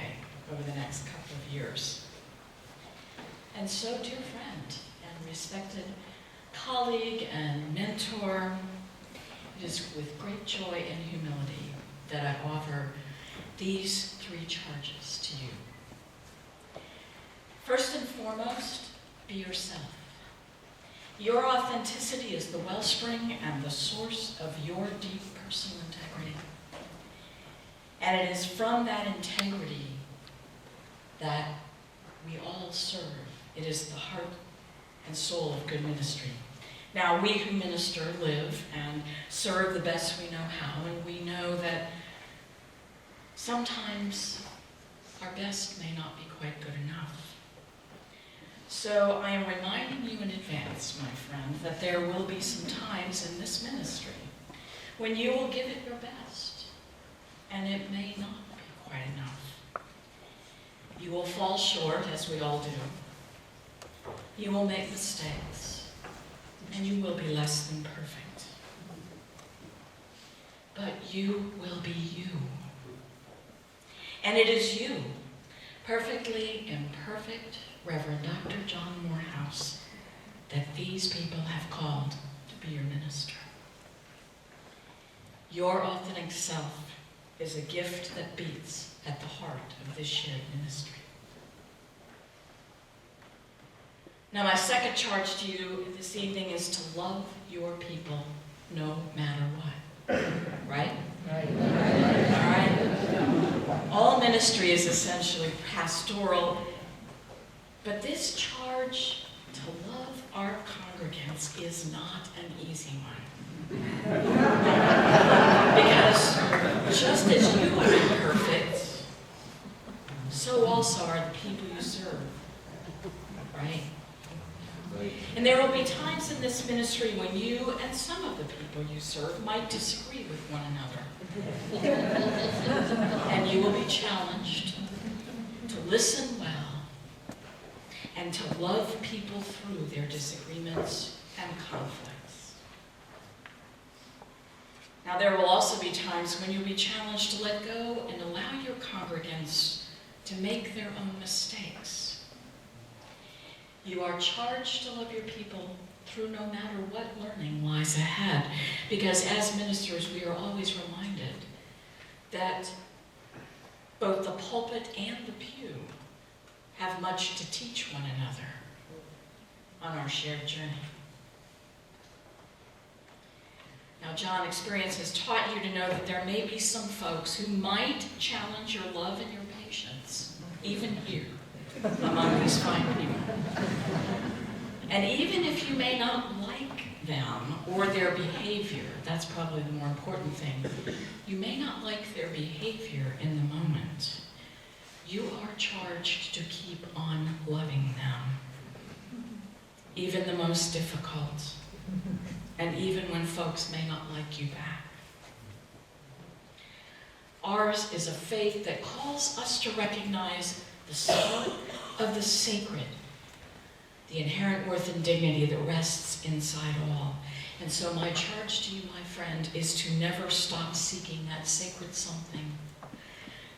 over the next couple of years. And so, dear friend and respected colleague and mentor, it is with great joy and humility that I offer these 3 charges to you. First and foremost, be yourself. Your authenticity is the wellspring and the source of your deep personal integrity. And it is from that integrity that we all serve. It is the heart and soul of good ministry. Now, we who minister live and serve the best we know how, and we know that sometimes our best may not be quite good enough. So I am reminding you in advance, my friend, that there will be some times in this ministry when you will give it your best, and it may not be quite enough. You will fall short, as we all do. You will make mistakes, and you will be less than perfect. But you will be you. And it is you, perfectly imperfect Reverend Dr. John Morehouse, that these people have called to be your minister. Your authentic self is a gift that beats at the heart of this shared ministry. Now, my second charge to you this evening is to love your people no matter what. Right? Right. All right? All ministry is essentially pastoral, but this charge to love our congregants is not an easy one. Because just as you are imperfect, so also are the people you serve. Right? And there will be times in this ministry when you and some of the people you serve might disagree with one another. And you will be challenged to listen well and to love people through their disagreements and conflicts. Now, there will also be times when you'll be challenged to let go and allow your congregants to make their own mistakes. You are charged to love your people through no matter what learning lies ahead, because as ministers, we are always reminded that both the pulpit and the pew have much to teach one another on our shared journey. Now, John, experience has taught you to know that there may be some folks who might challenge your love and your patience, even here, among these fine people. And even if you may not like them or their behavior, that's probably the more important thing, you may not like their behavior in the moment, you are charged to keep on loving them, even the most difficult, and even when folks may not like you back. Ours is a faith that calls us to recognize the spark of the sacred, the inherent worth and dignity that rests inside all. And so my charge to you, my friend, is to never stop seeking that sacred something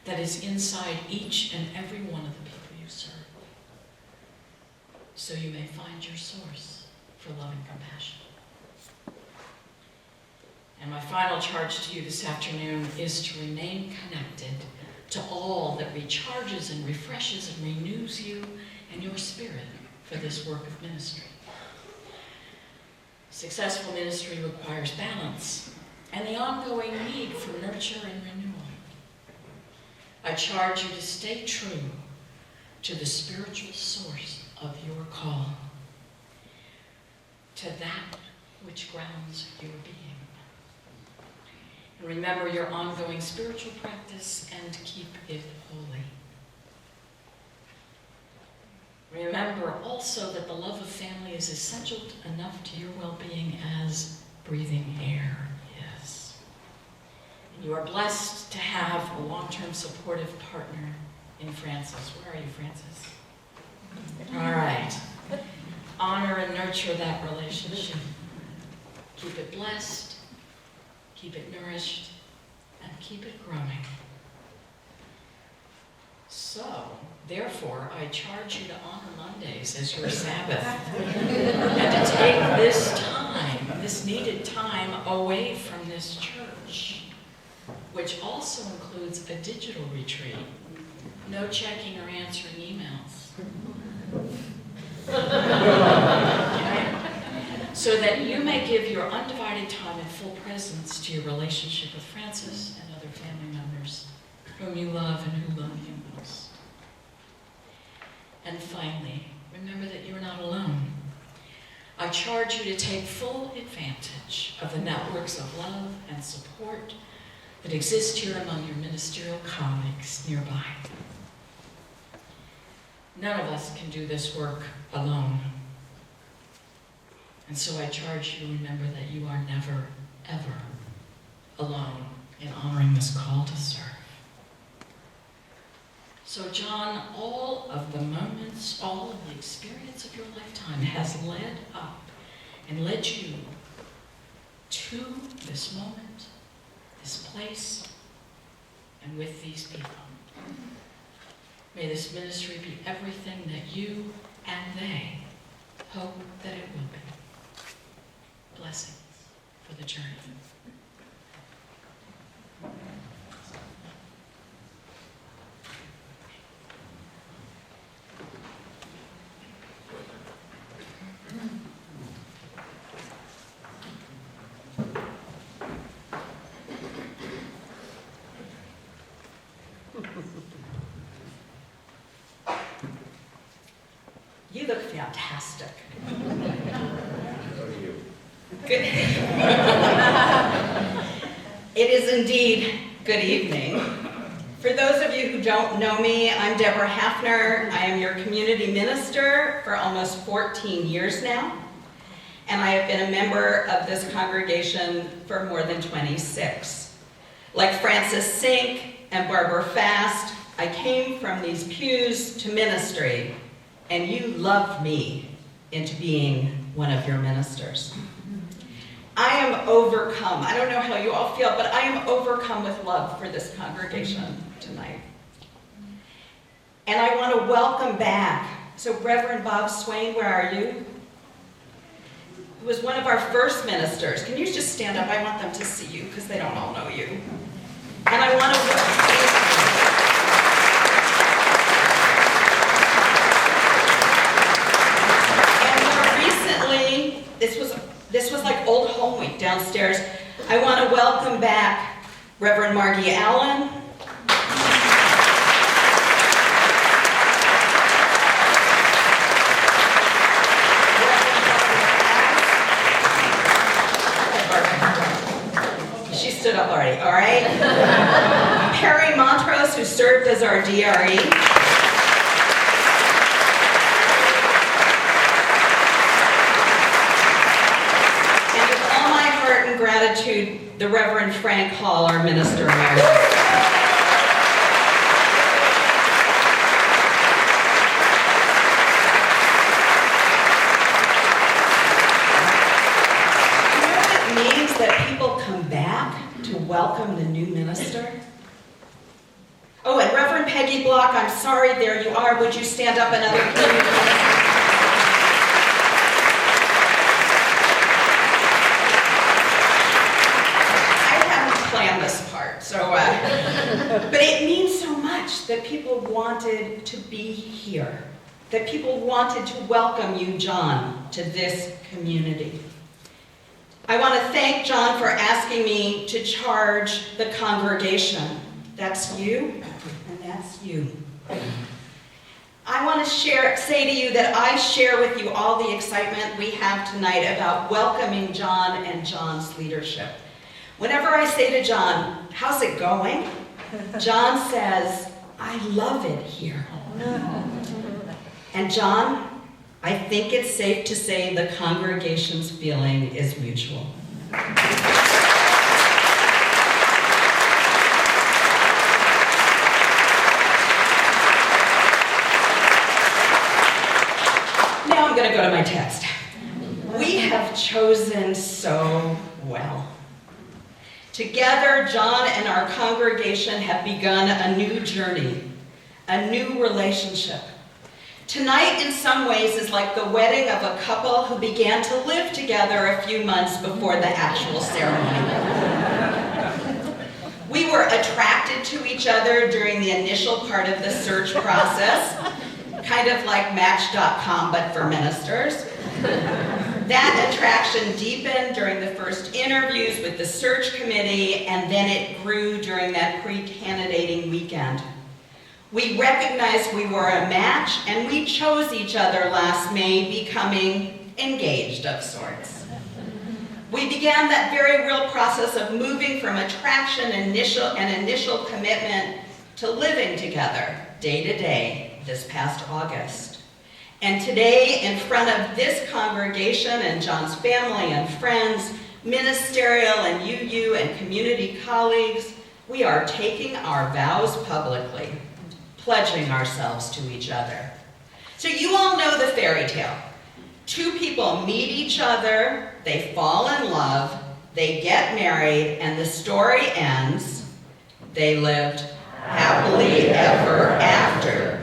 that is inside each and every one of the people you serve, so you may find your source for love and compassion. And my final charge to you this afternoon is to remain connected to all that recharges and refreshes and renews you and your spirit for this work of ministry. Successful ministry requires balance and the ongoing need for nurture and renewal. I charge you to stay true to the spiritual source of your call, to that which grounds your being. And remember your ongoing spiritual practice and keep it holy. Remember also that the love of family is essential enough to your well-being as breathing air is. And you are blessed to have a long-term supportive partner in Francis. Where are you, Francis? All right. Honor and nurture that relationship. Keep it blessed, keep it nourished, and keep it growing. So, therefore, I charge you to honor Mondays as your Sabbath and to take this time, this needed time, away from this church, which also includes a digital retreat. No checking or answering emails. Okay? So that you may give your undivided time and full presence to your relationship with Francis and other family members whom you love and who love you most. And finally, remember that you're not alone. I charge you to take full advantage of the networks of love and support that exist here among your ministerial colleagues nearby. None of us can do this work alone. And so I charge you to remember that you are never, ever alone in honoring this call to serve. So John, all of the moments, all of the experience of your lifetime has led up and led you to this moment, this place, and with these people. May this ministry be everything that you and they hope that it will be. Blessings for the journey. You look fantastic. Good. It is indeed good evening. For those of you who don't know me, I'm Deborah Hafner. I am your community minister for almost 14 years now, and I have been a member of this congregation for more than 26. Like Francis Sink and Barbara Fast, I came from these pews to ministry, and you loved me into being one of your ministers. I am overcome. I don't know how you all feel, but I am overcome with love for this congregation tonight. And I want to welcome back, so Reverend Bob Swain, where are you? Who was one of our first ministers. Can you just stand up? I want them to see you because they don't all know you. And I want to This was like Old Home Week downstairs. I want to welcome back Reverend Margie Allen. She stood up already, all right? Perry Montrose, who served as our DRE. Gratitude, the Reverend Frank Hall, our minister emeritus. You know what it means that people come back to welcome the new minister? Oh, and Reverend Peggy Block, I'm sorry, there you are. Would you stand up, another community? But it means so much that people wanted to be here, that people wanted to welcome you, John, to this community. I want to thank John for asking me to charge the congregation. That's you, and that's you. I want to say to you that I share with you all the excitement we have tonight about welcoming John and John's leadership. Whenever I say to John, "How's it going?" John says, "I love it here." And John, I think it's safe to say the congregation's feeling is mutual. Now I'm going to go to my text. We have chosen so well. Together, John and our congregation have begun a new journey, a new relationship. Tonight, in some ways, is like the wedding of a couple who began to live together a few months before the actual ceremony. We were attracted to each other during the initial part of the search process, kind of like Match.com, but for ministers. That attraction deepened during the first interviews with the search committee, and then it grew during that pre-candidating weekend. We recognized we were a match, and we chose each other last May, becoming engaged of sorts. We began that very real process of moving from attraction and initial commitment to living together day to day this past August. And today, in front of this congregation and John's family and friends, ministerial and UU and community colleagues, we are taking our vows publicly, pledging ourselves to each other. So you all know the fairy tale. Two people meet each other, they fall in love, they get married, and the story ends. They lived happily ever after.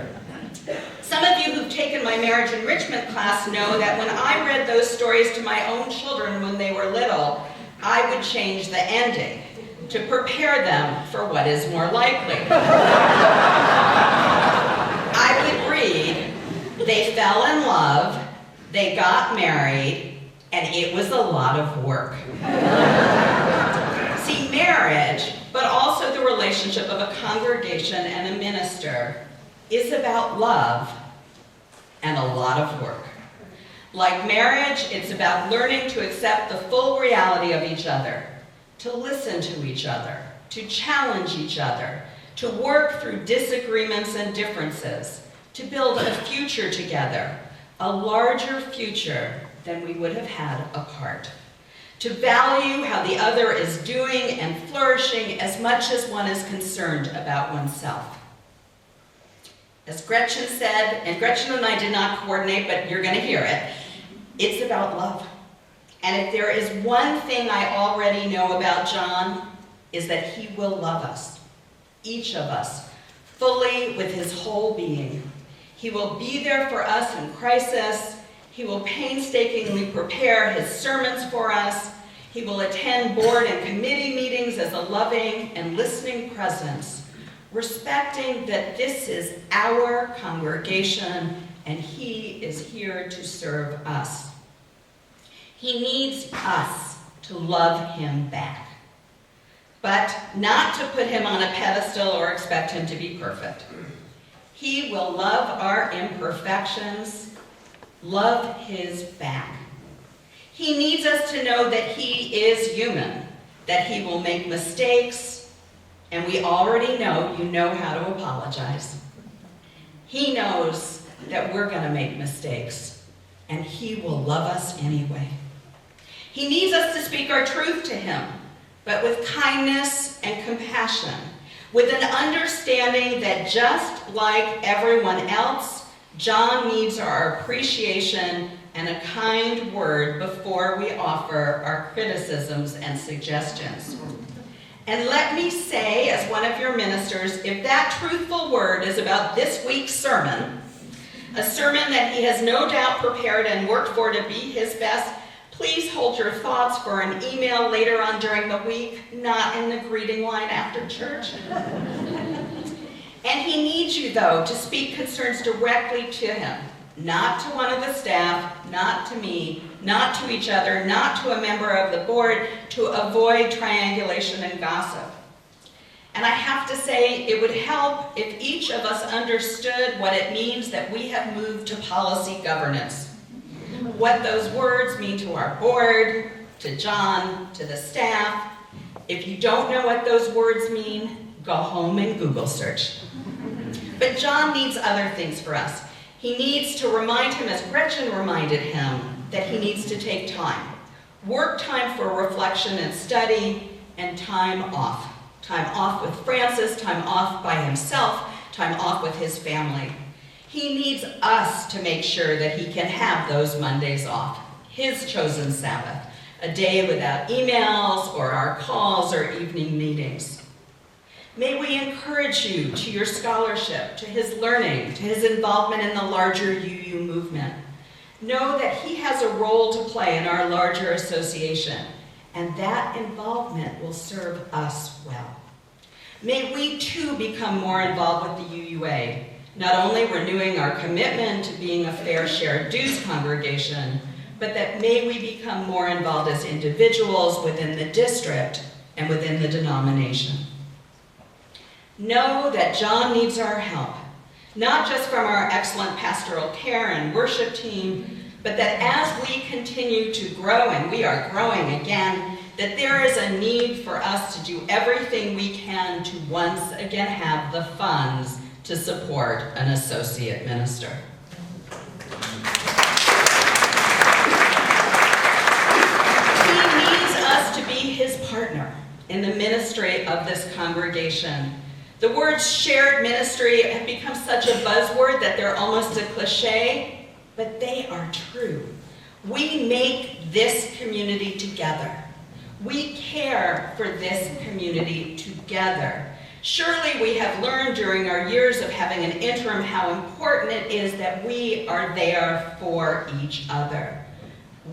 Some of you who've taken my marriage enrichment class know that when I read those stories to my own children when they were little, I would change the ending to prepare them for what is more likely. I would read, they fell in love, they got married, and it was a lot of work. See, marriage, but also the relationship of a congregation and a minister, is about love and a lot of work. Like marriage, it's about learning to accept the full reality of each other, to listen to each other, to challenge each other, to work through disagreements and differences, to build a future together, a larger future than we would have had apart, to value how the other is doing and flourishing as much as one is concerned about oneself. As Gretchen said, and Gretchen and I did not coordinate, but you're going to hear it, it's about love. And if there is one thing I already know about John, is that he will love us, each of us, fully with his whole being. He will be there for us in crisis. He will painstakingly prepare his sermons for us. He will attend board and committee meetings as a loving and listening presence, respecting that this is our congregation and he is here to serve us. He needs us to love him back, but not to put him on a pedestal or expect him to be perfect. He will love our imperfections, love his back. He needs us to know that he is human, that he will make mistakes, and we already know you know how to apologize. He knows that we're going to make mistakes, and he will love us anyway. He needs us to speak our truth to him, but with kindness and compassion, with an understanding that just like everyone else, John needs our appreciation and a kind word before we offer our criticisms and suggestions. And let me say, as one of your ministers, if that truthful word is about this week's sermon, a sermon that he has no doubt prepared and worked for to be his best, please hold your thoughts for an email later on during the week, not in the greeting line after church. And he needs you, though, to speak concerns directly to him, not to one of the staff, not to me, not to each other, not to a member of the board, to avoid triangulation and gossip. And I have to say, it would help if each of us understood what it means that we have moved to policy governance. What those words mean to our board, to John, to the staff. If you don't know what those words mean, go home and Google search. But John needs other things for us. He needs to remind him, as Gretchen reminded him, that he needs to take time. Work time for reflection and study, and time off. Time off with Francis, time off by himself, time off with his family. He needs us to make sure that he can have those Mondays off, his chosen Sabbath, a day without emails or our calls or evening meetings. May we encourage you to your scholarship, to his learning, to his involvement in the larger UU movement. Know that he has a role to play in our larger association, and that involvement will serve us well. May we too become more involved with the UUA, not only renewing our commitment to being a fair share dues congregation, but that may we become more involved as individuals within the district and within the denomination. Know that John needs our help, not just from our excellent pastoral care and worship team, but that as we continue to grow, and we are growing again, that there is a need for us to do everything we can to once again have the funds to support an associate minister. He needs us to be his partner in the ministry of this congregation. The words shared ministry have become such a buzzword that they're almost a cliche, but they are true. We make this community together. We care for this community together. Surely we have learned during our years of having an interim how important it is that we are there for each other.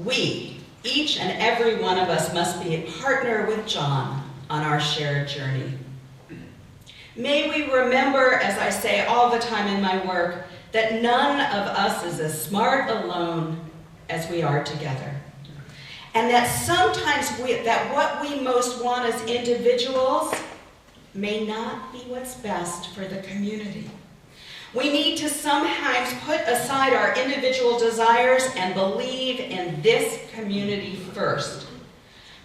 We, each and every one of us, must be a partner with John on our shared journey. May we remember, as I say all the time in my work, that none of us is as smart alone as we are together. And that sometimes that what we most want as individuals may not be what's best for the community. We need to sometimes put aside our individual desires and believe in this community first.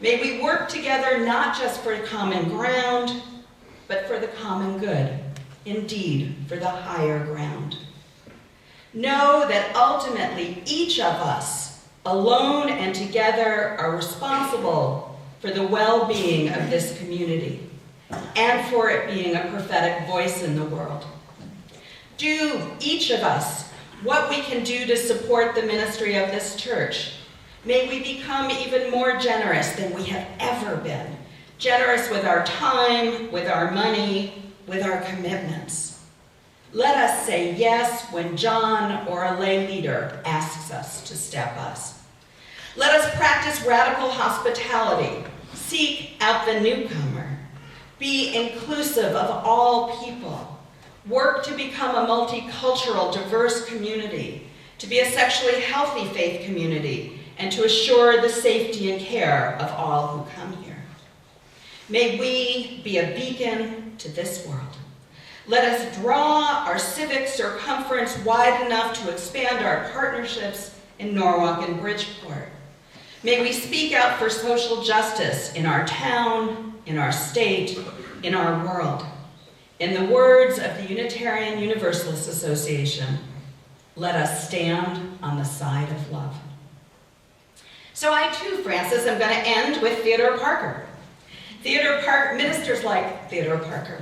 May we work together not just for common ground, but for the common good, indeed, for the higher ground. Know that ultimately each of us, alone and together, are responsible for the well-being of this community and for it being a prophetic voice in the world. Do, each of us, what we can do to support the ministry of this church. May we become even more generous than we have ever been. Generous with our time, with our money, with our commitments. Let us say yes when John or a lay leader asks us to step us. Let us practice radical hospitality. Seek out the newcomer. Be inclusive of all people. Work to become a multicultural, diverse community, to be a sexually healthy faith community, and to assure the safety and care of all who come here. May we be a beacon to this world. Let us draw our civic circumference wide enough to expand our partnerships in Norwalk and Bridgeport. May we speak out for social justice in our town, in our state, in our world. In the words of the Unitarian Universalist Association, let us stand on the side of love. So I too, Francis, am going to end with Theodore Parker. Ministers like Theodore Parker.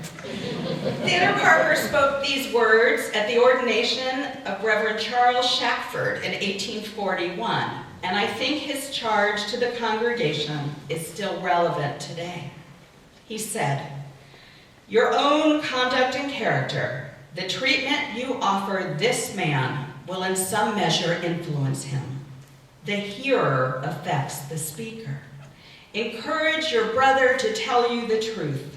Theodore Parker spoke these words at the ordination of Reverend Charles Shackford in 1841, and I think his charge to the congregation is still relevant today. He said, "Your own conduct and character, the treatment you offer this man, will in some measure influence him. The hearer affects the speaker. Encourage your brother to tell you the truth.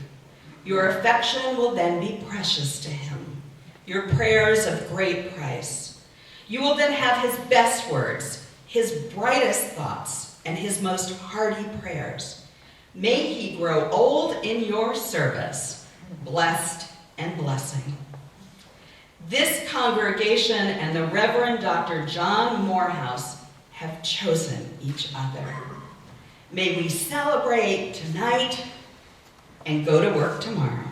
Your affection will then be precious to him, your prayers of great price. You will then have his best words, his brightest thoughts, and his most hearty prayers. May he grow old in your service, blessed, and blessing. This congregation and the Reverend Dr. John Morehouse have chosen each other. May we celebrate tonight and go to work tomorrow.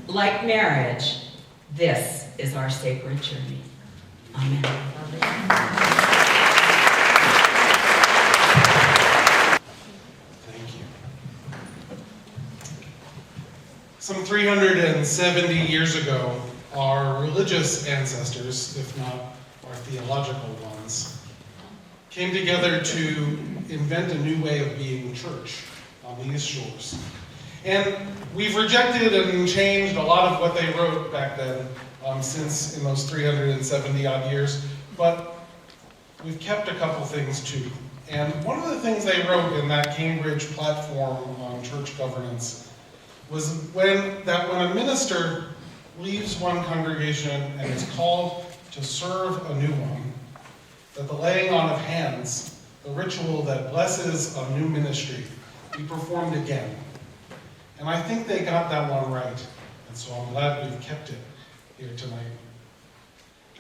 Like marriage, this is our sacred journey. Amen. Thank you. Some 370 years ago, our religious ancestors, if not our theological ones, came together to invent a new way of being church on these shores. And we've rejected and changed a lot of what they wrote back then, since in those 370 odd years, but we've kept a couple things too. And one of the things they wrote in that Cambridge platform on church governance was when a minister leaves one congregation and is called to serve a new one, that the laying on of hands, the ritual that blesses a new ministry, be performed again. And I think they got that one right, and so I'm glad we've kept it here tonight.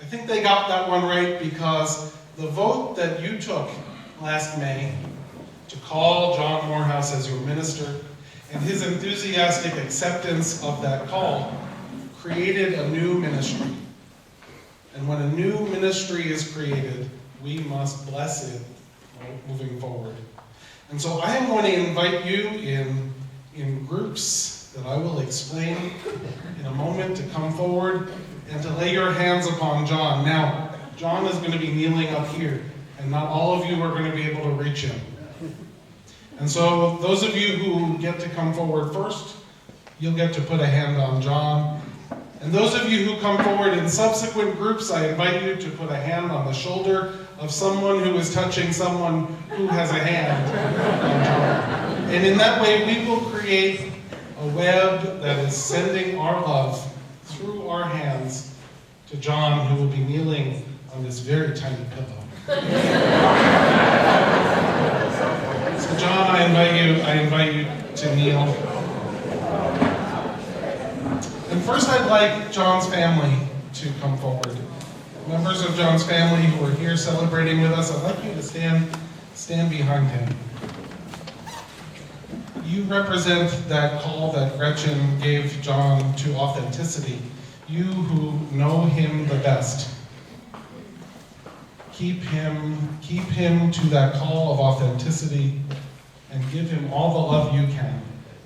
I think they got that one right because the vote that you took last May to call John Morehouse as your minister and his enthusiastic acceptance of that call created a new ministry. And when a new ministry is created, we must bless it moving forward. And so I am going to invite you in groups that I will explain in a moment to come forward and to lay your hands upon John. Now, John is going to be kneeling up here, and not all of you are going to be able to reach him. And so those of you who get to come forward first, you'll get to put a hand on John. And those of you who come forward in subsequent groups, I invite you to put a hand on the shoulder of someone who is touching someone who has a hand on John. And in that way, we will create a web that is sending our love through our hands to John, who will be kneeling on this very tiny pillow. So John, I invite you to kneel. And first I'd like John's family to come forward. Members of John's family who are here celebrating with us, I'd like you to stand behind him. You represent that call that Gretchen gave John to authenticity. You who know him the best. Keep him to that call of authenticity and give him all the love you can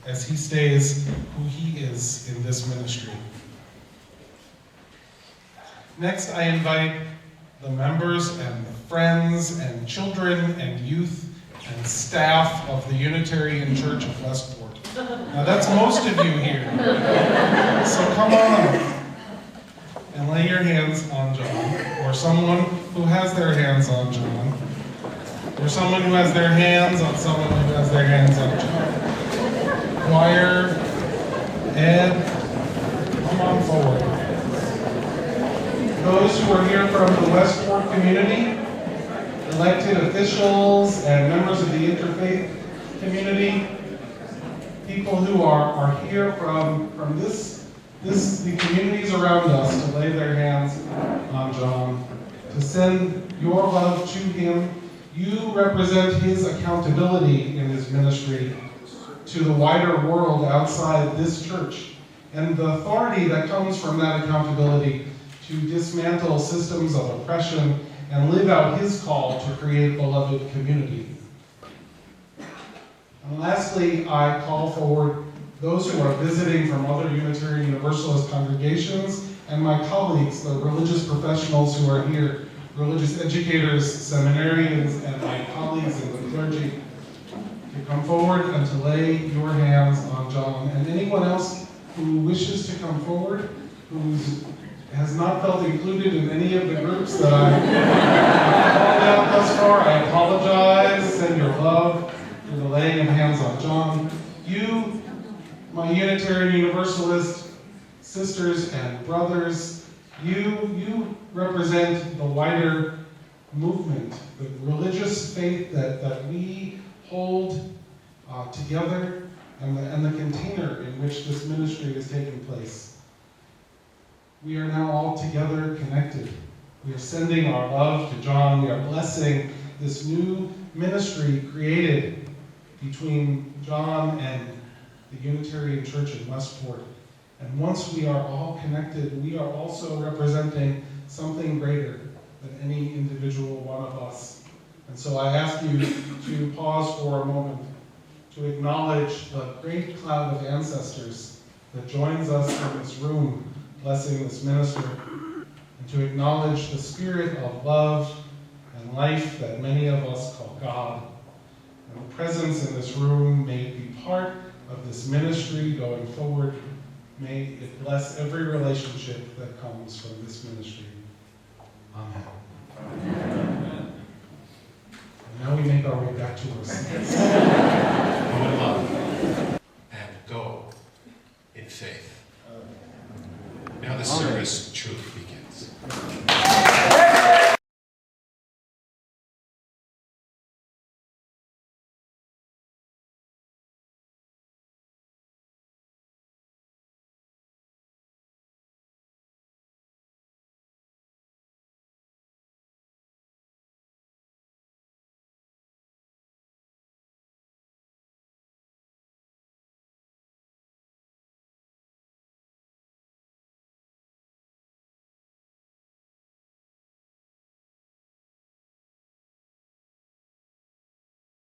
as he stays who he is in this ministry. Next, I invite the members and the friends and children and youth and staff of the Unitarian Church of Westport. Now that's most of you here. So come on up and lay your hands on John, or someone who has their hands on John, or someone who has their hands on someone who has their hands on John. Choir, Ed, come on forward. Those who are here from the Westport community, elected officials and members of the interfaith community, people who are here from the communities around us to lay their hands on John, to send your love to him. You represent his accountability in his ministry to the wider world outside this church, and the authority that comes from that accountability to dismantle systems of oppression and live out his call to create a beloved community. And lastly, I call forward those who are visiting from other Unitarian Universalist congregations and my colleagues, the religious professionals who are here, religious educators, seminarians, and my colleagues in the clergy, to come forward and to lay your hands on John. And anyone else who wishes to come forward, who has not felt included in any of the groups that I've called out thus far, I apologize. Send your love to the laying of hands on John. You, my Unitarian Universalist sisters and brothers, you represent the wider movement, the religious faith that we hold together and the container in which this ministry is taking place. We are now all together connected. We are sending our love to John. We are blessing this new ministry created between John and the Unitarian Church in Westport. And once we are all connected, we are also representing something greater than any individual one of us. And so I ask you to pause for a moment to acknowledge the great cloud of ancestors that joins us in this room, blessing this minister, and to acknowledge the spirit of love and life that many of us call God. And the presence in this room may be part of this ministry going forward. May it bless every relationship that comes from this ministry. Amen. Amen. And now we make our way back to our seats. Go in love and go in faith. Now the service truly begins.